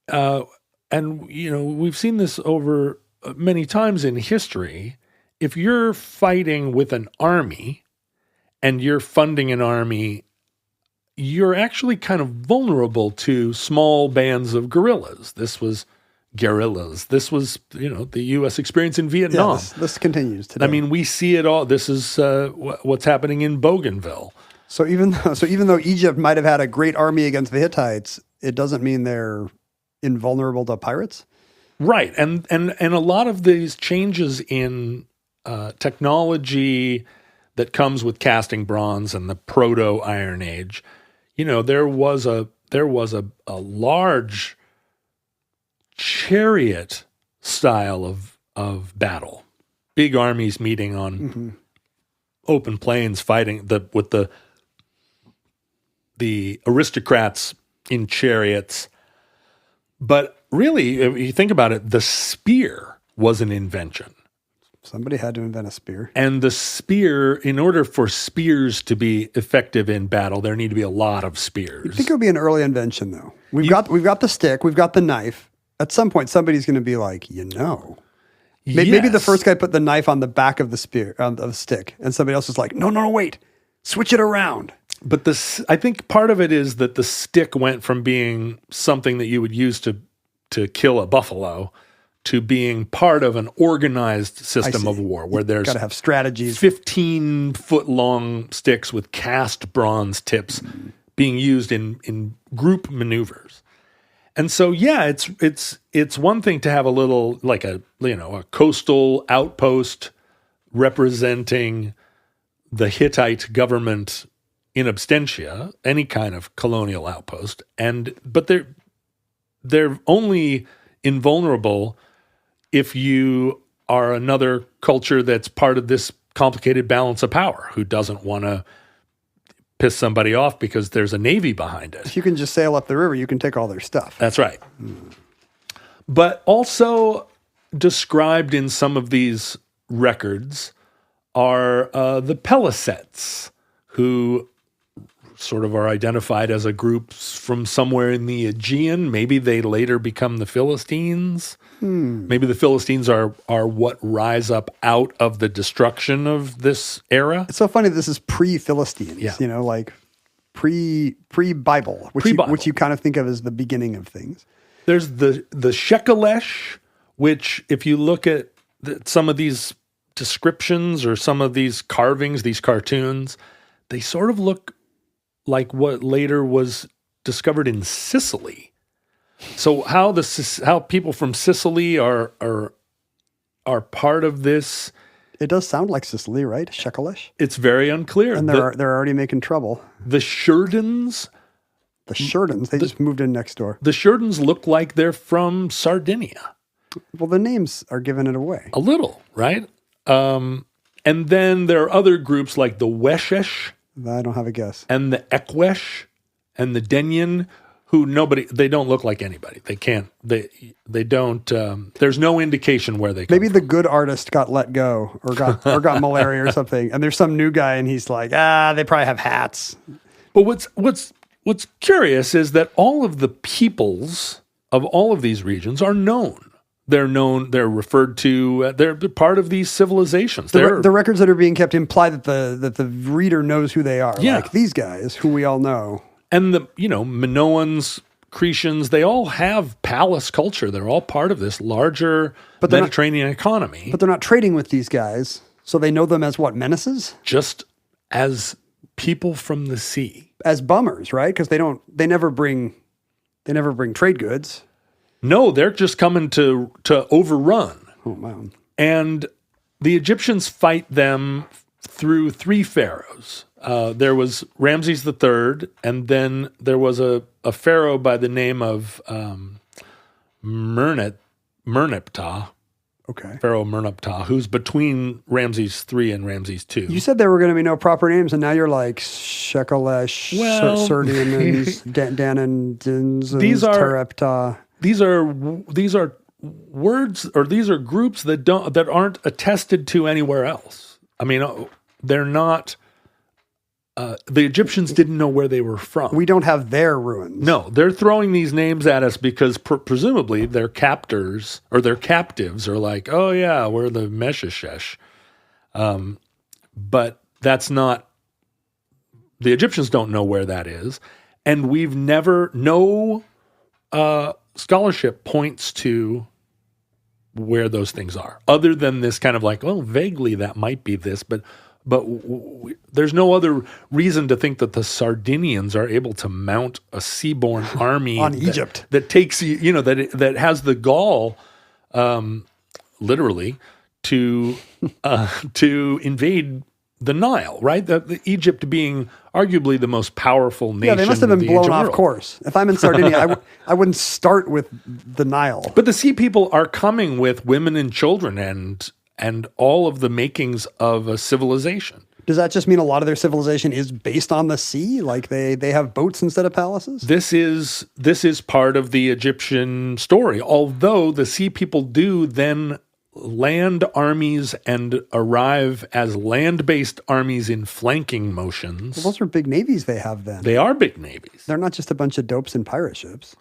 and we've seen this over many times in history. If you're fighting with an army and you're funding an army, you're actually kind of vulnerable to small bands of guerrillas. This was the U.S. experience in Vietnam. Yeah, this continues today. I mean, we see it all. This is what's happening in Bougainville. So even though Egypt might have had a great army against the Hittites, it doesn't mean they're invulnerable to pirates. Right, and a lot of these changes in technology that comes with casting bronze and the Proto Iron Age, there was a large chariot style of battle, big armies meeting on open plains, fighting with the aristocrats in chariots. But really, if you think about it, the spear was an invention. Somebody had to invent a spear. And the spear, in order for spears to be effective in battle, there need to be a lot of spears. I think it would be an early invention, though. We've got the stick, we've got the knife. At some point, somebody's going to be like, maybe the first guy put the knife on the back of the spear, of the stick, and somebody else is like, no, wait, switch it around. But I think part of it is that the stick went from being something that you would use to kill a buffalo to being part of an organized system of war where there's got to have strategies. 15-foot-long sticks with cast bronze tips being used in group maneuvers. And so, it's one thing to have a little, like a coastal outpost representing the Hittite government in absentia, any kind of colonial outpost, but they're only invulnerable if you are another culture that's part of this complicated balance of power, who doesn't want to piss somebody off because there's a navy behind it. If you can just sail up the river, you can take all their stuff. That's right. But also described in some of these records are the Pelasets, who sort of are identified as a group from somewhere in the Aegean. Maybe they later become the Philistines. Maybe the Philistines are what rise up out of the destruction of this era. It's so funny. This is pre-Philistines, Yeah. like pre-Bible, which you kind of think of as the beginning of things. There's the Shekelesh, which if you look at some of these descriptions or some of these carvings, these cartoons, they sort of look like what later was discovered in Sicily. So how people from Sicily are part of this? It does sound like Sicily, right? Shekelesh. It's very unclear. And they're already making trouble. The Sherdans. The Sherdans, they just moved in next door. The Sherdans look like they're from Sardinia. Well, the names are giving it away. A little, right? And then there are other groups like the Weshesh. I don't have a guess. And the Ekwesh and the Denyen, who they don't look like anybody. They can't, they don't, there's no indication where they come Maybe from. the good artist got let go or got malaria or something. And there's some new guy and he's like, they probably have hats. But what's curious is that all of the peoples of all of these regions are known. They're known, they're referred to, they're part of these civilizations. The records that are being kept imply that the reader knows who they are. Yeah. Like these guys, who we all know. And the, Minoans, Cretians, they all have palace culture. They're all part of this larger Mediterranean economy. But they're not trading with these guys, so they know them as what, menaces? Just as people from the sea. As bummers, right? Because they never bring trade goods. No, they're just coming to overrun. Oh, wow. And the Egyptians fight them through 3 pharaohs. There was Ramses III, and then there was a pharaoh by the name of Merneptah. Okay. Pharaoh Merneptah, who's between Ramses III and Ramses II. You said there were going to be no proper names, and now you're like Shekelesh, Sardians, Danandins, Tereptah. These are words, or these are groups that aren't attested to anywhere else. I mean, they're not. The Egyptians didn't know where they were from. We don't have their ruins. No, they're throwing these names at us because presumably their captors or their captives are like, oh yeah, we're the Mesheshesh. But that's not. The Egyptians don't know where that is, and we've never scholarship points to where those things are, other than this kind of like, well, vaguely that might be this, but there's no other reason to think that the Sardinians are able to mount a seaborne army on Egypt that takes that has the gall, literally, to invade the Nile, right? The Egypt being arguably the most powerful nation. Yeah, they must have been blown off world. course. If I'm in Sardinia, I wouldn't start with the Nile. But the sea people are coming with women and children and all of the makings of a civilization. Does that just mean a lot of their civilization is based on the sea? Like they have boats instead of palaces? This is part of the Egyptian story. Although the sea people do then land armies and arrive as land-based armies in flanking motions. Well, those are big navies they have then. They are big navies. They're not just a bunch of dopes in pirate ships.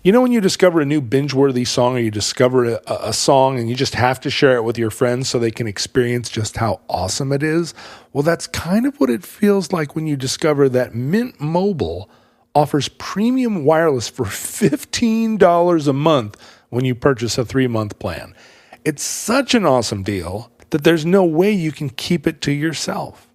You know when you discover a new binge-worthy song, or you discover a song and you just have to share it with your friends so they can experience just how awesome it is? Well, that's kind of what it feels like when you discover that Mint Mobile offers premium wireless for $15 a month when you purchase a 3-month plan. It's such an awesome deal that there's no way you can keep it to yourself.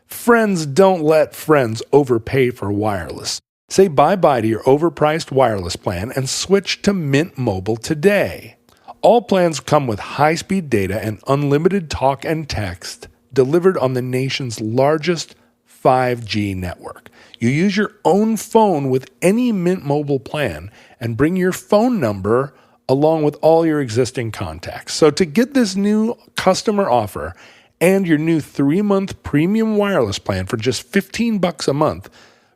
Friends don't let friends overpay for wireless. Say bye-bye to your overpriced wireless plan and switch to Mint Mobile today. All plans come with high-speed data and unlimited talk and text delivered on the nation's largest 5G network. You use your own phone with any Mint Mobile plan and bring your phone number along with all your existing contacts. So to get this new customer offer and your new 3-month premium wireless plan for just $15 a month,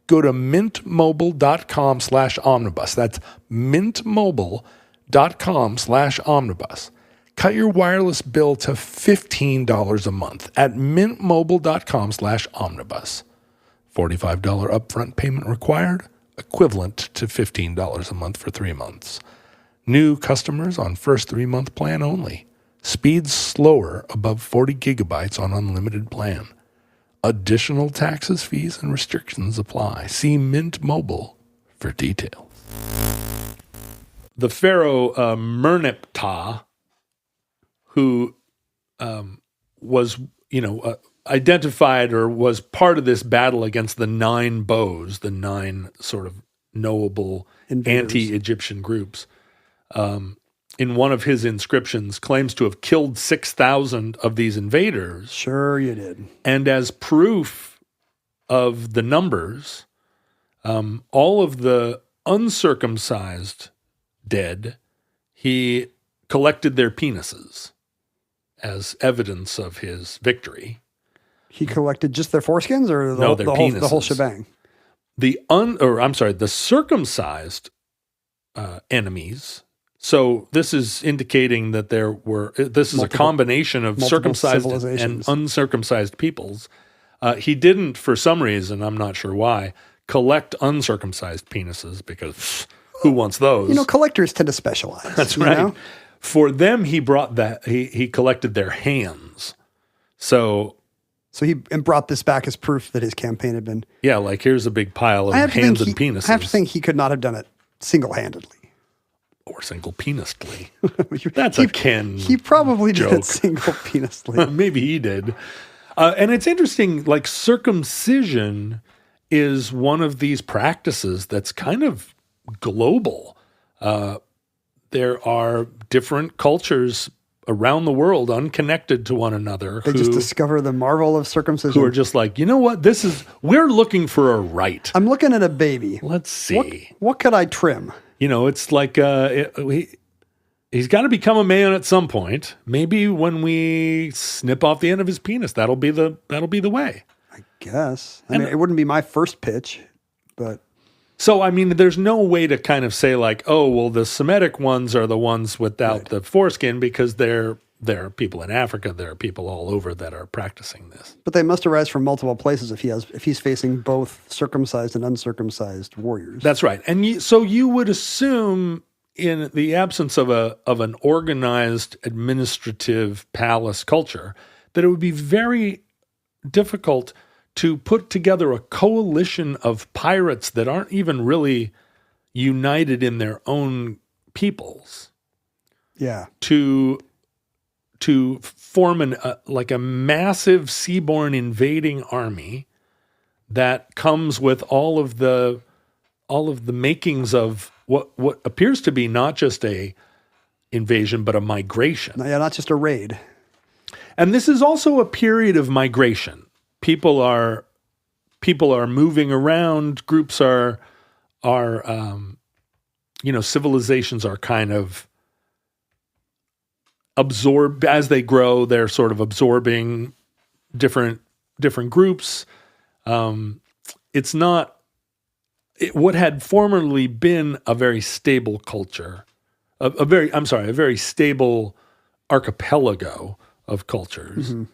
go to mintmobile.com/omnibus. That's mintmobile.com/omnibus. Cut your wireless bill to $15 a month at mintmobile.com/omnibus. $45 upfront payment required, equivalent to $15 a month for 3 months. New customers on first 3-month plan only. Speeds slower above 40 gigabytes on unlimited plan. Additional taxes, fees, and restrictions apply. See Mint Mobile for details. The pharaoh Merneptah, who was, identified or was part of this battle against the 9 bows, the 9 sort of knowable anti-Egyptian groups, in one of his inscriptions claims to have killed 6,000 of these invaders. Sure you did. And as proof of the numbers, all of the uncircumcised dead, he collected their penises as evidence of his victory. He collected just their foreskins, or their penises. The whole shebang? The circumcised enemies. So this is indicating that this is a combination of circumcised and uncircumcised peoples. He didn't, for some reason, I'm not sure why, collect uncircumcised penises, because who wants those? Collectors tend to specialize. That's right. For them, he collected their hands. So he brought this back as proof that his campaign had been... Yeah, like here's a big pile of hands and penises. I have to think he could not have done it single-handedly. Or single-penistly. That's a Ken He probably joke. did it single-penistly. Maybe he did. And it's interesting, like circumcision is one of these practices that's kind of global. There are different cultures around the world unconnected to one another. They just discover the marvel of circumcision. Who are just like, you know what? We're looking for a rite. I'm looking at a baby. Let's see. What could I trim? It's like he's got to become a man at some point. Maybe when we snip off the end of his penis, that'll be the way. I guess. I mean, it wouldn't be my first pitch, but... So, I mean, there's no way to kind of say like, oh, well, the Semitic ones are the ones without the foreskin, because there are people in Africa, there are people all over that are practicing this. But they must arise from multiple places if he's facing both circumcised and uncircumcised warriors. That's right. And so you would assume, in the absence of an organized administrative palace culture, that it would be very difficult to put together a coalition of pirates that aren't even really united in their own peoples. Yeah. To form a massive seaborne invading army that comes with all of the makings of what appears to be not just a invasion, but a migration. Yeah, not just a raid. And this is also a period of migration. People are moving around. Groups are civilizations are kind of absorbed as they grow. They're sort of absorbing different groups. It's not what had formerly been a very stable culture, a very stable archipelago of cultures. Mm-hmm.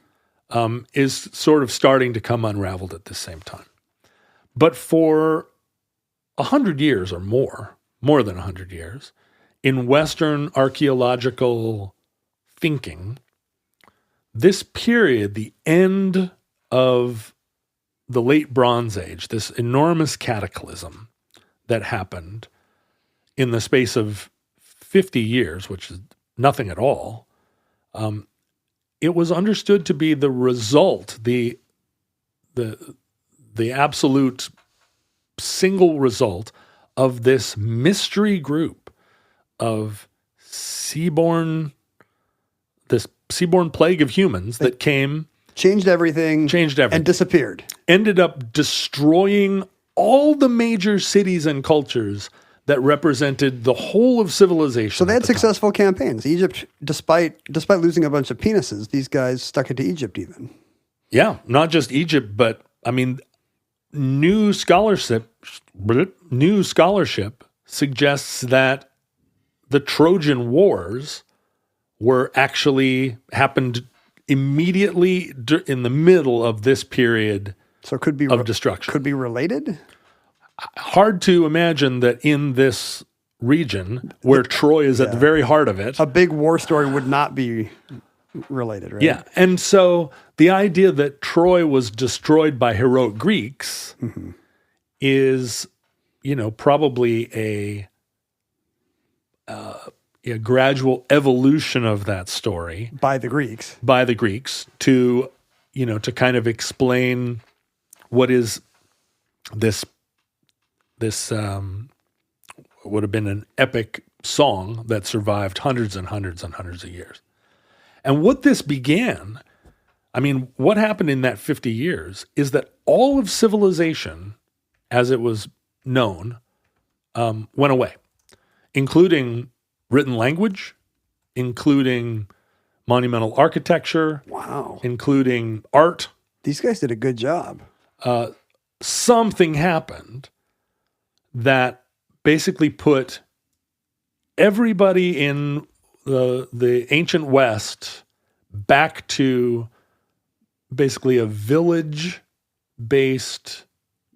Is sort of starting to come unraveled at the same time. But for 100 years or more than 100 years, in Western archaeological thinking, this period, the end of the late Bronze Age, this enormous cataclysm that happened in the space of 50 years, which is nothing at all, it was understood to be the result, the absolute single result of this mystery group of this seaborne plague of humans that came changed everything, and disappeared. Ended up destroying all the major cities and cultures that represented the whole of civilization. So they had successful campaigns. Egypt, despite losing a bunch of penises, these guys stuck it to Egypt even. Yeah, not just Egypt, but I mean, new scholarship suggests that the Trojan Wars were actually happened immediately in the middle of this period. So it could be of destruction. Could be related. Hard to imagine that in this region where Troy is at the very heart of it, a big war story would not be related, right? Yeah. And so the idea that Troy was destroyed by heroic Greeks is, probably a gradual evolution of that story by the Greeks to, to kind of explain what is this would have been an epic song that survived hundreds and hundreds and hundreds of years. And what this began, what happened in that 50 years is that all of civilization, as it was known, went away, including written language, including monumental architecture, including art. These guys did a good job. Something happened that basically put everybody in the ancient West back to basically a village-based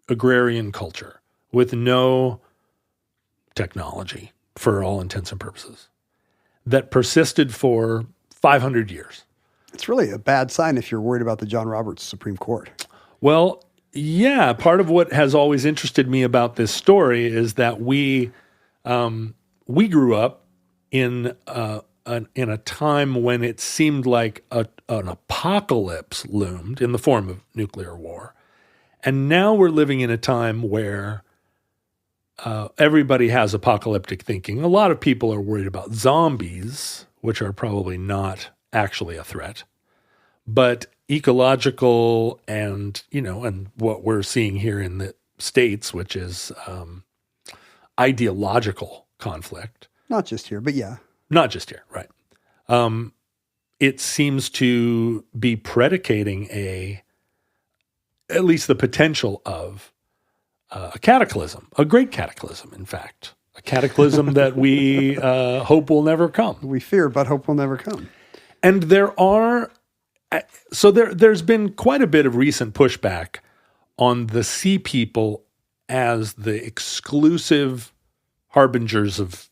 agrarian culture with no technology for all intents and purposes that persisted for 500 years. It's really a bad sign if you're worried about the John Roberts Supreme Court. Well, yeah, part of what has always interested me about this story is that we grew up in a time when it seemed like an apocalypse loomed in the form of nuclear war, and now we're living in a time where everybody has apocalyptic thinking. A lot of people are worried about zombies, which are probably not actually a threat, but ecological and what we're seeing here in the States, which is ideological conflict. Not just here, but yeah. Not just here, right. It seems to be predicating at least the potential of a cataclysm, a great cataclysm, in fact. A cataclysm that we hope will never come. We fear, but hope will never come. And there's been quite a bit of recent pushback on the sea people as the exclusive harbingers of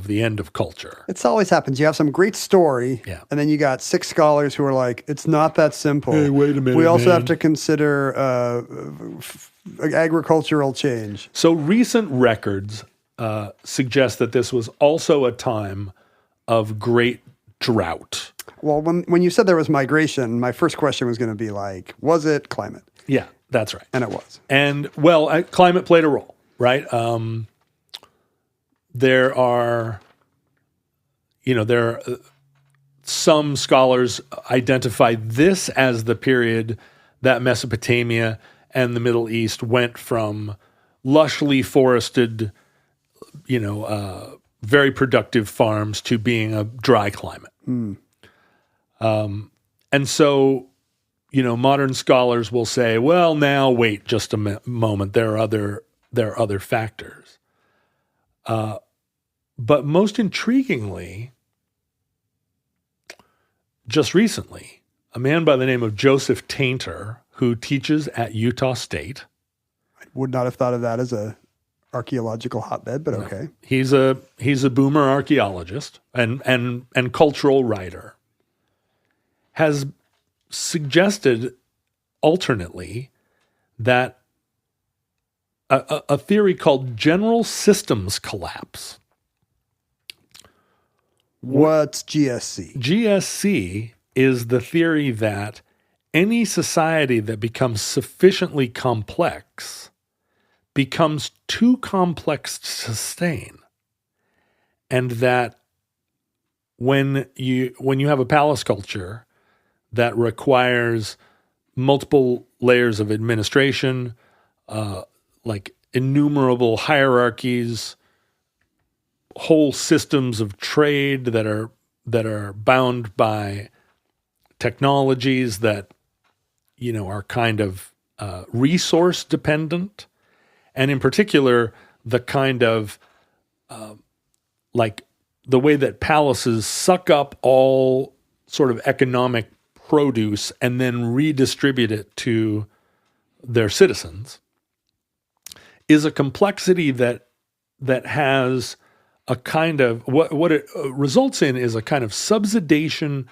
the end of culture. It always happens. You have some great story, and then you got 6 scholars who are like, it's not that simple. Hey, wait a minute, we also have to consider agricultural change. So recent records suggest that this was also a time of great drought. Well, when you said there was migration, my first question was going to be like, was it climate? Yeah, that's right. And it was. And, climate played a role, right? There are some scholars identify this as the period that Mesopotamia and the Middle East went from lushly forested, very productive farms to being a dry climate. And so, modern scholars will say, well, now wait just a moment. There are other factors. But most intriguingly, just recently, a man by the name of Joseph Tainter, who teaches at Utah State. I would not have thought of that as a archaeological hotbed, but okay. He's a boomer archaeologist and cultural writer. Has suggested alternately that a theory called general systems collapse. What's GSC? GSC is the theory that any society that becomes sufficiently complex becomes too complex to sustain. And that when you have a palace culture that requires multiple layers of administration, like innumerable hierarchies, whole systems of trade that are bound by technologies that, are kind of resource dependent, and in particular, the kind of like the way that palaces suck up all sort of economic produce and then redistribute it to their citizens is a complexity that has a kind of what it results in is a kind of subsidization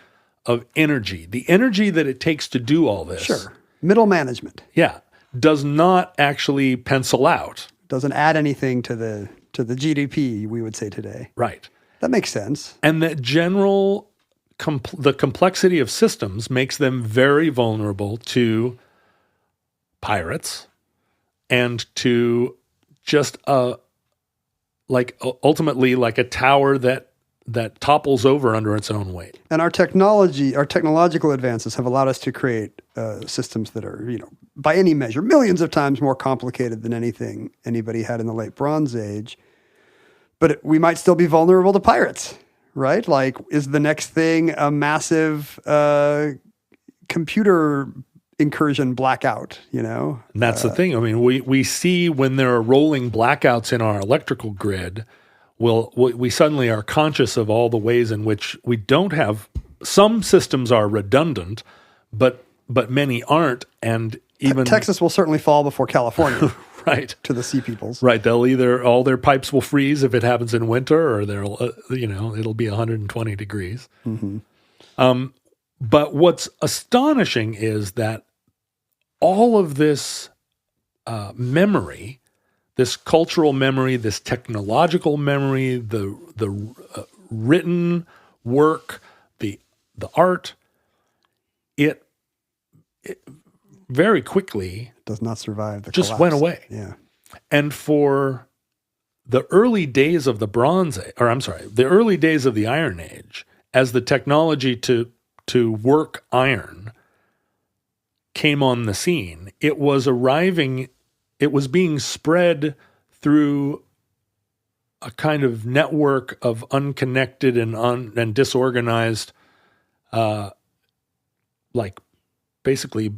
of energy. The energy that it takes to do all this. Sure. Middle management. Yeah. Does not actually pencil out. Doesn't add anything to the GDP, we would say today. Right. That makes sense. And that the complexity of systems makes them very vulnerable to pirates and to just ultimately like a tower that topples over under its own weight. And our technological advances have allowed us to create systems that are, by any measure, millions of times more complicated than anything anybody had in the late Bronze Age. But we might still be vulnerable to pirates, right? Like, is the next thing a massive computer incursion blackout, And that's the thing. I mean, we see when there are rolling blackouts in our electrical grid, we suddenly are conscious of all the ways in which we don't have, some systems are redundant, but many aren't. And even Texas will certainly fall before California. Right. To the sea peoples. Right. They'll either, all their pipes will freeze if it happens in winter, or they'll, it'll be 120 degrees. Mm-hmm. But what's astonishing is that all of this memory, this cultural memory, this technological memory, the written work, the art, it very quickly does not survive the just collapse. went away. Yeah. And for the early days of the the early days of the Iron Age, as the technology to work iron came on the scene, it was being spread through a kind of network of unconnected and disorganized, like basically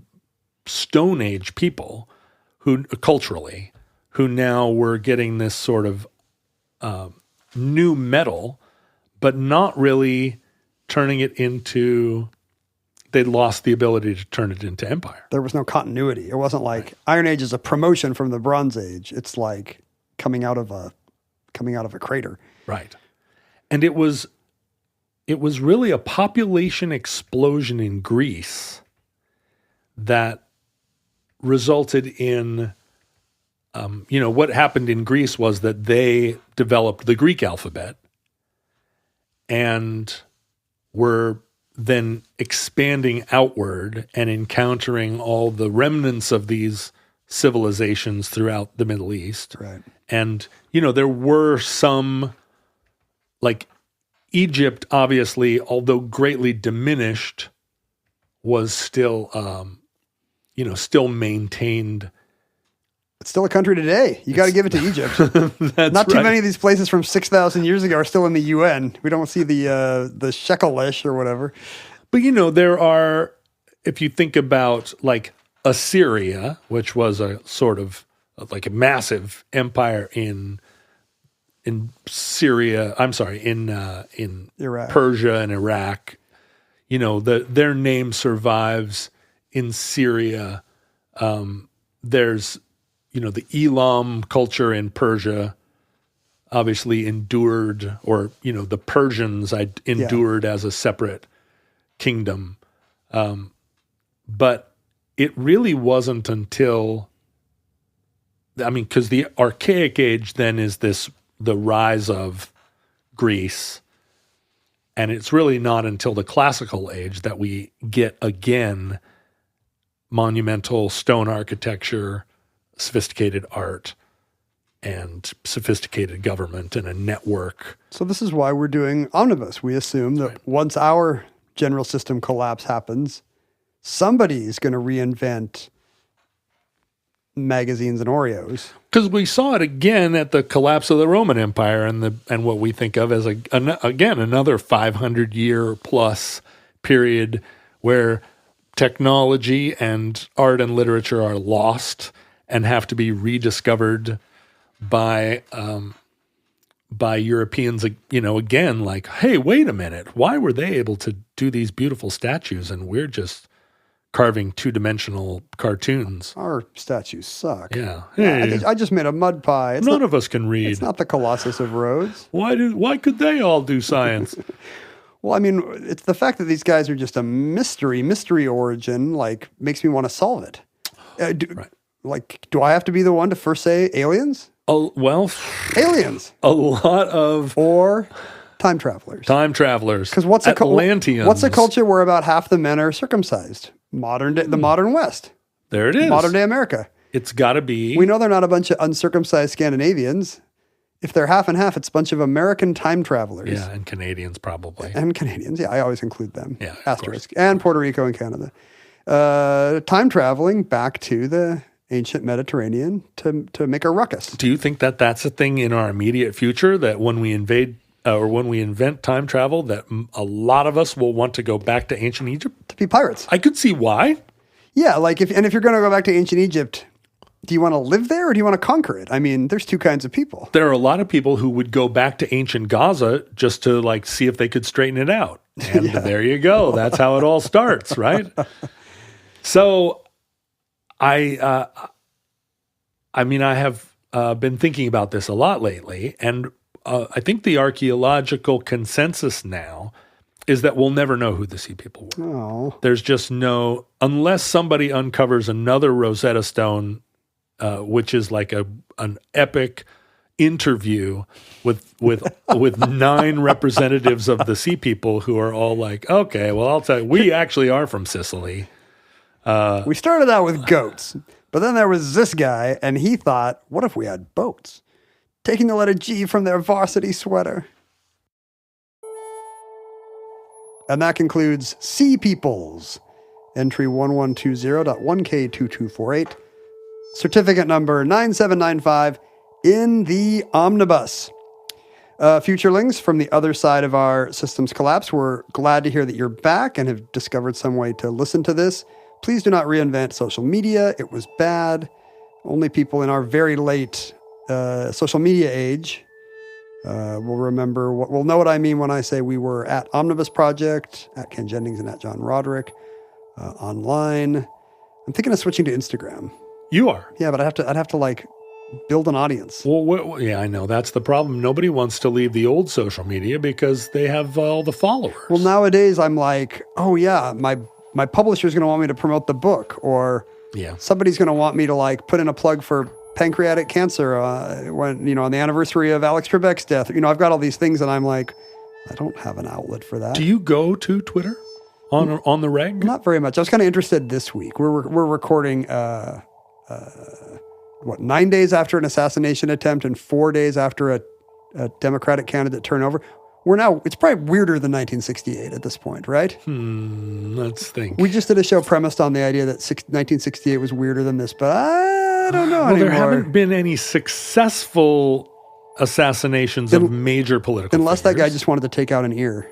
Stone Age people who now were getting this sort of new metal, but not really turning it into. They lost the ability to turn it into empire. There was no continuity. It wasn't like Iron Age is a promotion from the Bronze Age. It's like coming out of a crater. Right. And it was really a population explosion in Greece that resulted in, what happened in Greece was that they developed the Greek alphabet and were then expanding outward and encountering all the remnants of these civilizations throughout the Middle East. Right. And, there were some, like Egypt, obviously, although greatly diminished, was still, still maintained. It's still a country today. You got to give it to Egypt. That's Not too right. many of these places from 6,000 years ago are still in the UN. We don't see the shekelish or whatever. But, there are, if you think about like Assyria, which was a sort of like a massive empire in Syria, in Iraq. Persia and Iraq, their name survives in Syria. There's, the Elam culture in Persia obviously endured, or, the Persians endured as a separate kingdom. But it really wasn't until, because the Archaic Age then is the rise of Greece. And it's really not until the Classical Age that we get again monumental stone architecture, sophisticated art, and sophisticated government and a network. So this is why we're doing Omnibus. We assume that once our general system collapse happens, somebody's going to reinvent magazines and Oreos. Because we saw it again at the collapse of the Roman Empire and what we think of as, again, another 500-year plus period where technology and art and literature are lost and have to be rediscovered by Europeans, again, like, hey, wait a minute. Why were they able to do these beautiful statues and we're just carving two-dimensional cartoons? Our statues suck. Yeah. Hey. I just made a mud pie. None of us can read. It's not the Colossus of Rhodes. Why could they all do science? Well, I mean, it's the fact that these guys are just a mystery origin, like, makes me want to solve it. Right. Like, do I have to be the one to first say aliens? Aliens. A lot of... Or time travelers. Time travelers. Because what's Atlanteans. What's a culture where about half the men are circumcised? The modern West. There it is. Modern day America. It's got to be. We know they're not a bunch of uncircumcised Scandinavians. If they're half and half, it's a bunch of American time travelers. Yeah, and Canadians probably. And Canadians, yeah, I always include them. Yeah, asterisk. And Puerto Rico and Canada. Time traveling back to the ancient Mediterranean to make a ruckus. Do you think that that's a thing in our immediate future, that when we invade or when we invent time travel, that a lot of us will want to go back to ancient Egypt? To be pirates. I could see why. Yeah, like if you're going to go back to ancient Egypt, do you want to live there or do you want to conquer it? I mean, there's two kinds of people. There are a lot of people who would go back to ancient Gaza just to like see if they could straighten it out. And there you go. That's how it all starts, right? So I have been thinking about this a lot lately, and I think the archaeological consensus now is that we'll never know who the Sea People were. Oh. There's just no, unless somebody uncovers another Rosetta Stone, which is like an epic interview with 9 representatives of the Sea People who are all like, okay, well, I'll tell you, we actually are from Sicily. We started out with goats, but then there was this guy, and he thought, what if we had boats? Taking the letter G from their varsity sweater. And that concludes Sea Peoples, entry 1120.1K2248, certificate number 9795 in the Omnibus. Futurelings from the other side of our system's collapse, we're glad to hear that you're back and have discovered some way to listen to this. Please do not reinvent social media. It was bad. Only people in our very late social media age will remember will know what I mean when I say we were at Omnibus Project, at Ken Jennings and at John Roderick, online. I'm thinking of switching to Instagram. You are? Yeah, but I'd have to like build an audience. Well, yeah, I know. That's the problem. Nobody wants to leave the old social media because they have all the followers. Well, nowadays I'm like, oh yeah, my publisher's going to want me to promote the book, or somebody's going to want me to like put in a plug for pancreatic cancer when, on the anniversary of Alex Trebek's death. I've got all these things and I'm like, I don't have an outlet for that. Do you go to Twitter on the reg? Not very much. I was kind of interested this week. We're recording 9 days after an assassination attempt and 4 days after a Democratic candidate turnover. It's probably weirder than 1968 at this point, right? Let's think. We just did a show premised on the idea that 1968 was weirder than this, but I don't know anymore. There haven't been any successful assassinations of major political Unless figures. That guy just wanted to take out an ear.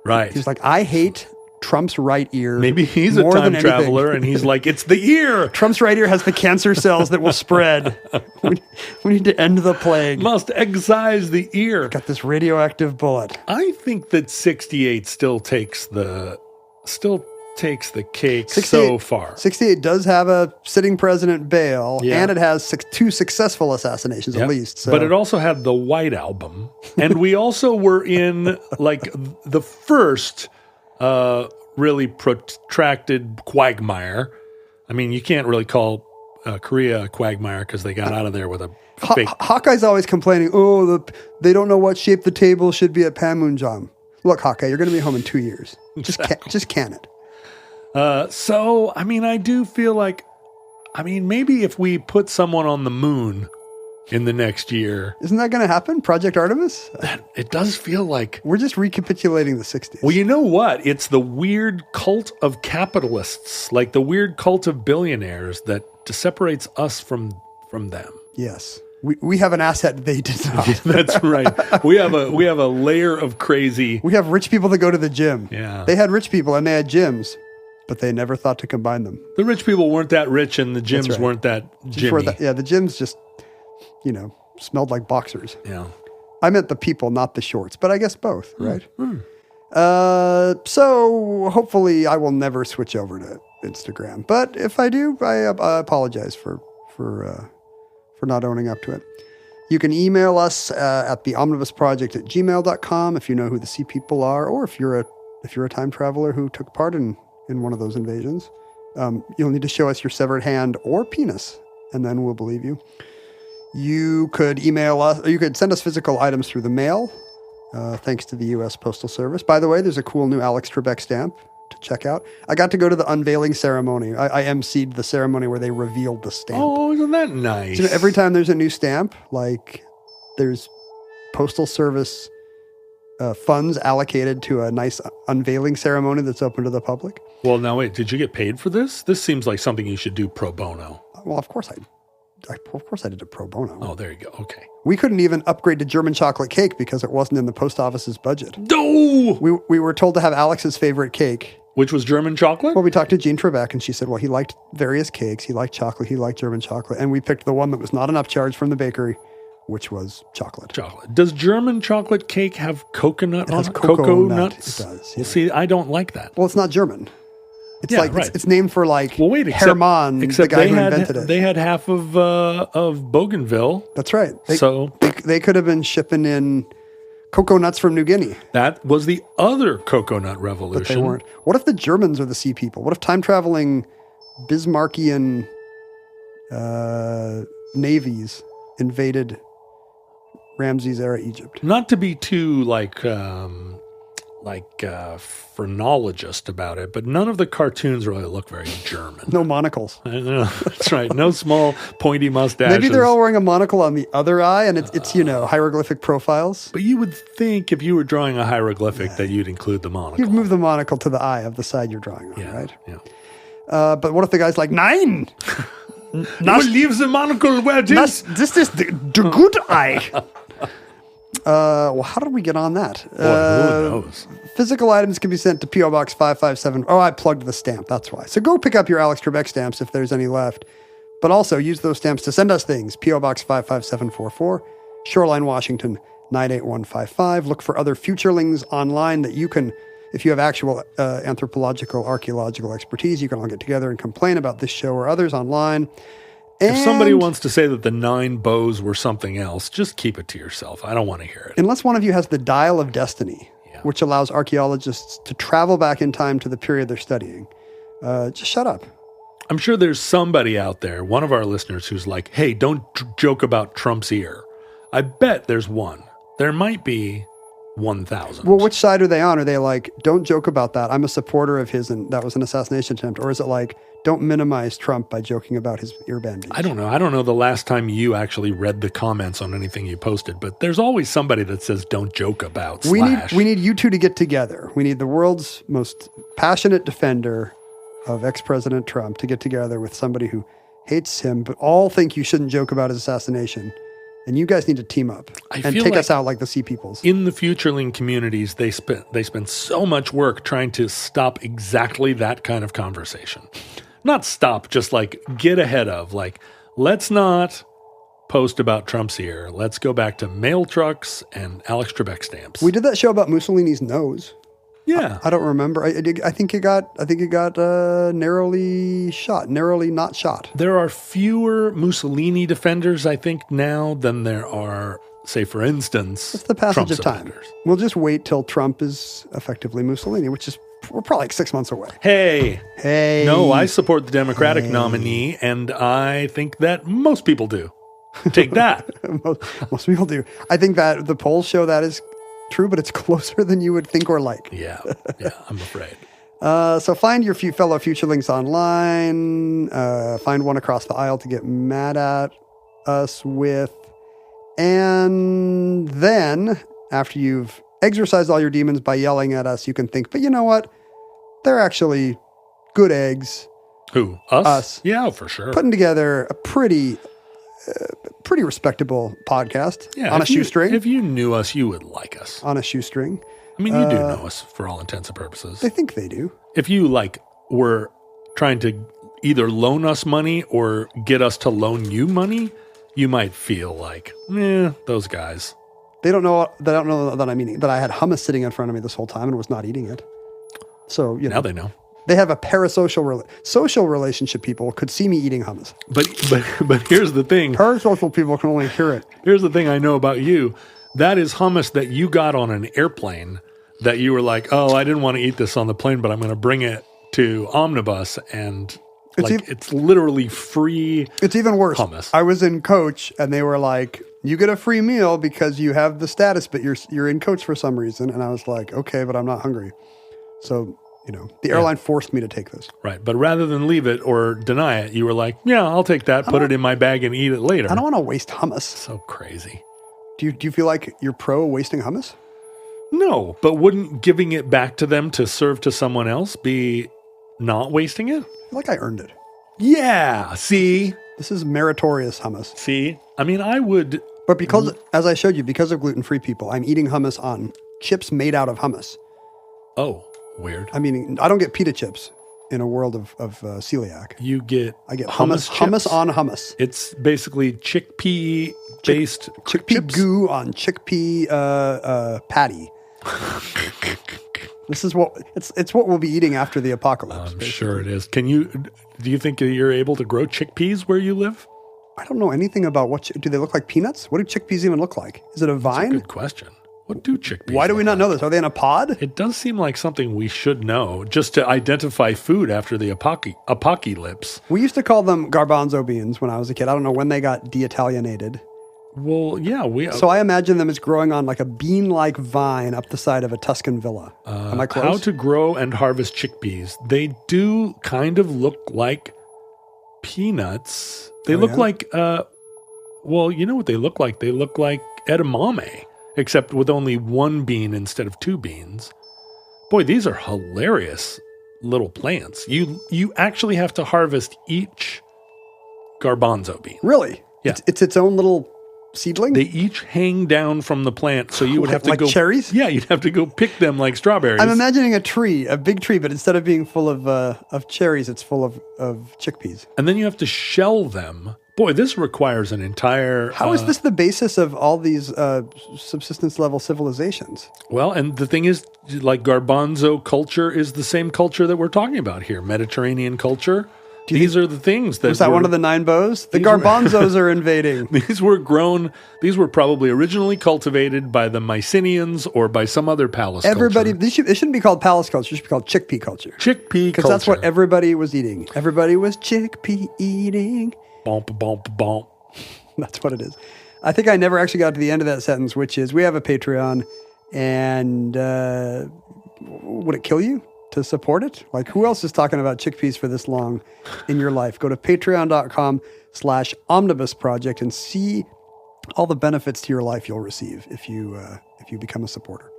Right. He's like, I hate Trump's right ear. Maybe he's a time traveler and he's like, it's the ear. Trump's right ear has the cancer cells that will spread. We need to end the plague. Must excise the ear. Got this radioactive bullet. I think that 68 still takes the cake so far. 68 does have a sitting president bail, and it has 2 successful assassinations at least. So. But it also had the White Album. And we also were in like the first really protracted quagmire. I mean, you can't really call Korea a quagmire because they got out of there with a fake. Hawkeye's always complaining, they don't know what shape the table should be at Panmunjom. Look, Hawkeye, you're going to be home in 2 years. Just can it. So, I mean, I do feel like, maybe if we put someone on the moon in the next year. Isn't that going to happen? Project Artemis? It does feel like... We're just recapitulating the 60s. Well, you know what? It's the weird cult of capitalists, like the weird cult of billionaires that separates us from them. Yes. We have an asset they did not. That's right. We have a layer of crazy... We have rich people that go to the gym. Yeah. They had rich people and they had gyms, but they never thought to combine them. The rich people weren't that rich and the gyms weren't that gymmy. The gyms just, smelled like boxers. Yeah. I meant the people, not the shorts, but I guess both, right? So hopefully I will never switch over to Instagram. But if I do, I apologize for not owning up to it. You can email us at theomnibusproject@gmail.com if you know who the sea people are, or if you're a time traveler who took part in one of those invasions. You'll need to show us your severed hand or penis, and then we'll believe you. You could email us, or you could send us physical items through the mail, thanks to the U.S. Postal Service. By the way, there's a cool new Alex Trebek stamp to check out. I got to go to the unveiling ceremony. I emceed the ceremony where they revealed the stamp. Oh, isn't that nice? So every time there's a new stamp, like there's Postal Service funds allocated to a nice unveiling ceremony that's open to the public. Well, now wait, did you get paid for this? This seems like something you should do pro bono. Well, of course I did it pro bono. Oh, there you go. Okay. We couldn't even upgrade to German chocolate cake because it wasn't in the post office's budget. No! We were told to have Alex's favorite cake. Which was German chocolate? Well, we talked to Jean Trebek, and she said, well, he liked various cakes. He liked chocolate. He liked German chocolate. And we picked the one that was not an upcharge from the bakery, which was chocolate. Chocolate. Does German chocolate cake have coconut on it? It has cocoa nuts? It does. Well, see, I don't like that. Well, it's not German. It's right. It's named for Hermann, the except guy who invented it. They had half of Bougainville. That's right. So they could have been shipping in cocoa nuts from New Guinea. That was the other coconut revolution. But they weren't. What if the Germans are the sea people? What if time-traveling Bismarckian navies invaded Ramses-era Egypt? Not to be too phrenologist about it, but none of the cartoons really look very German. No monocles. That's right. No small pointy mustaches. Maybe they're all wearing a monocle on the other eye, and it's hieroglyphic profiles. But you would think if you were drawing a hieroglyphic that you'd include the monocle. You'd move the monocle to the eye of the side you're drawing on, right? Yeah. But what if the guy's like, Nein! You will leave the monocle where it is. This is the good eye. Well, how did we get on that? Boy, who knows? Physical items can be sent to P.O. Box 557. Oh, I plugged the stamp. That's why. So go pick up your Alex Trebek stamps if there's any left. But also use those stamps to send us things. P.O. Box 55744, Shoreline, Washington, 98155. Look for other futurelings online that you can, if you have actual anthropological, archaeological expertise, you can all get together and complain about this show or others online. If somebody wants to say that the 9 bows were something else, just keep it to yourself. I don't want to hear it. Unless one of you has the Dial of Destiny, which allows archaeologists to travel back in time to the period they're studying. Just shut up. I'm sure there's somebody out there, one of our listeners, who's like, hey, don't joke about Trump's ear. I bet there's one. There might be 1,000. Well, which side are they on? Are they like, don't joke about that, I'm a supporter of his and that was an assassination attempt? Or is it like, don't minimize Trump by joking about his ear bandage? I don't know. I don't know the last time you actually read the comments on anything you posted, but there's always somebody that says don't joke about We need you two to get together. We need the world's most passionate defender of ex-President Trump to get together with somebody who hates him, but all think you shouldn't joke about his assassination. And you guys need to team up and take us out like the Sea Peoples. In the futureling communities, they spend so much work trying to stop exactly that kind of conversation. Not stop, just like get ahead of. Like, let's not post about Trump's ear. Let's go back to mail trucks and Alex Trebek stamps. We did that show about Mussolini's nose. Yeah, I don't remember. I think it got narrowly not shot. There are fewer Mussolini defenders, I think, now than there are, say, for instance, it's the passage Trump's of time. defenders. We'll just wait till Trump is effectively Mussolini, which is we're probably like 6 months away. Hey. No, I support the Democratic nominee, and I think that most people do. Take that. most people do. I think that the polls show that is true, but it's closer than you would think or like. Yeah, I'm afraid. So find your fellow futurelings online. Find one across the aisle to get mad at us with. And then, after you've exorcised all your demons by yelling at us, you can think, but you know what? They're actually good eggs. Who? Us? Us. Yeah, for sure. Putting together a pretty respectable podcast on a shoestring. If you knew us, you would like us. On a shoestring. I mean, you do know us for all intents and purposes. They think they do. If you were trying to either loan us money or get us to loan you money, you might feel like, those guys. They don't know that I had hummus sitting in front of me this whole time and was not eating it. So, now they know. They have a parasocial social relationship. People could see me eating hummus. But here's the thing. Parasocial people can only hear it. Here's the thing I know about you. That is hummus that you got on an airplane that you were like, oh, I didn't want to eat this on the plane, but I'm going to bring it to Omnibus, and it's literally free. It's even worse. Hummus. I was in coach, and they were like, you get a free meal because you have the status, but you're in coach for some reason. And I was like, okay, but I'm not hungry. So, the airline forced me to take this. Right. But rather than leave it or deny it, you were like, yeah, I'll take that, put it in my bag and eat it later. I don't want to waste hummus. So crazy. Do you feel like you're pro wasting hummus? No, but wouldn't giving it back to them to serve to someone else be not wasting it? I feel like I earned it. Yeah. See? This is meritorious hummus. See? I mean, I would... But because, as I showed you, because of gluten-free people, I'm eating hummus on chips made out of hummus. Oh, weird. I mean, I don't get pita chips in a world of celiac. I get hummus on hummus. It's basically chickpea-based chickpea chips. Goo on chickpea patty. This is what it's what we'll be eating after the apocalypse. I'm sure it is. Do you think you're able to grow chickpeas where you live? I don't know anything about do they look like peanuts? What do chickpeas even look like? Is it a vine? That's a good question. What do chickpeas Why do we not know like? this? Are they in a pod? It does seem like something we should know just to identify food after the apocalypse. We used to call them garbanzo beans when I was a kid. I don't know when they got de-Italianated. Well, yeah. So I imagine them as growing on like a bean-like vine up the side of a Tuscan villa. Am I close? How to grow and harvest chickpeas. They do kind of look like peanuts. They look like, you know what they look like? They look like edamame, except with only one bean instead of two beans. Boy, these are hilarious little plants. You actually have to harvest each garbanzo bean. Really? Yeah. It's its own little seedling? They each hang down from the plant, so you would have to go... Like cherries? Yeah, you'd have to go pick them like strawberries. I'm imagining a big tree, but instead of being full of cherries, it's full of chickpeas. And then you have to shell them. Boy, this requires an entire... How is this the basis of all these subsistence-level civilizations? Well, and the thing is, like garbanzo culture is the same culture that we're talking about here, Mediterranean culture. These are the things that... Was that one of the 9 bows? The garbanzos are invading. These were probably originally cultivated by the Mycenaeans or by some other palace culture. It shouldn't be called palace culture. It should be called chickpea culture. Chickpea culture. Because that's what everybody was eating. Everybody was chickpea eating. Bomp, bomp, bomp. That's what it is. I think I never actually got to the end of that sentence, which is we have a Patreon, and would it kill you to support it? Like, who else is talking about chickpeas for this long in your life? Go to patreon.com/omnibus project and see all the benefits to your life you'll receive if you become a supporter.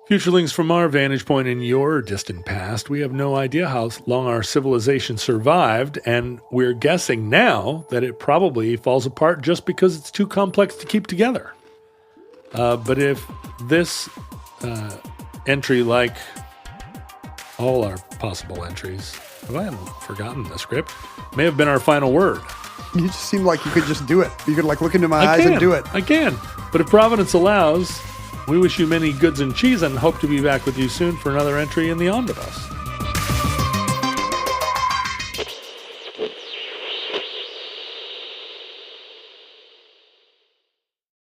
Futurelings, from our vantage point in your distant past, we have no idea how long our civilization survived, and we're guessing now that it probably falls apart just because it's too complex to keep together. But if this entry, like all our possible entries, have I forgotten the script, may have been our final word. You just seem like you could just do it. You could look into my eyes and do it. I can. But if Providence allows, we wish you many goods and cheese and hope to be back with you soon for another entry in the Omnibus.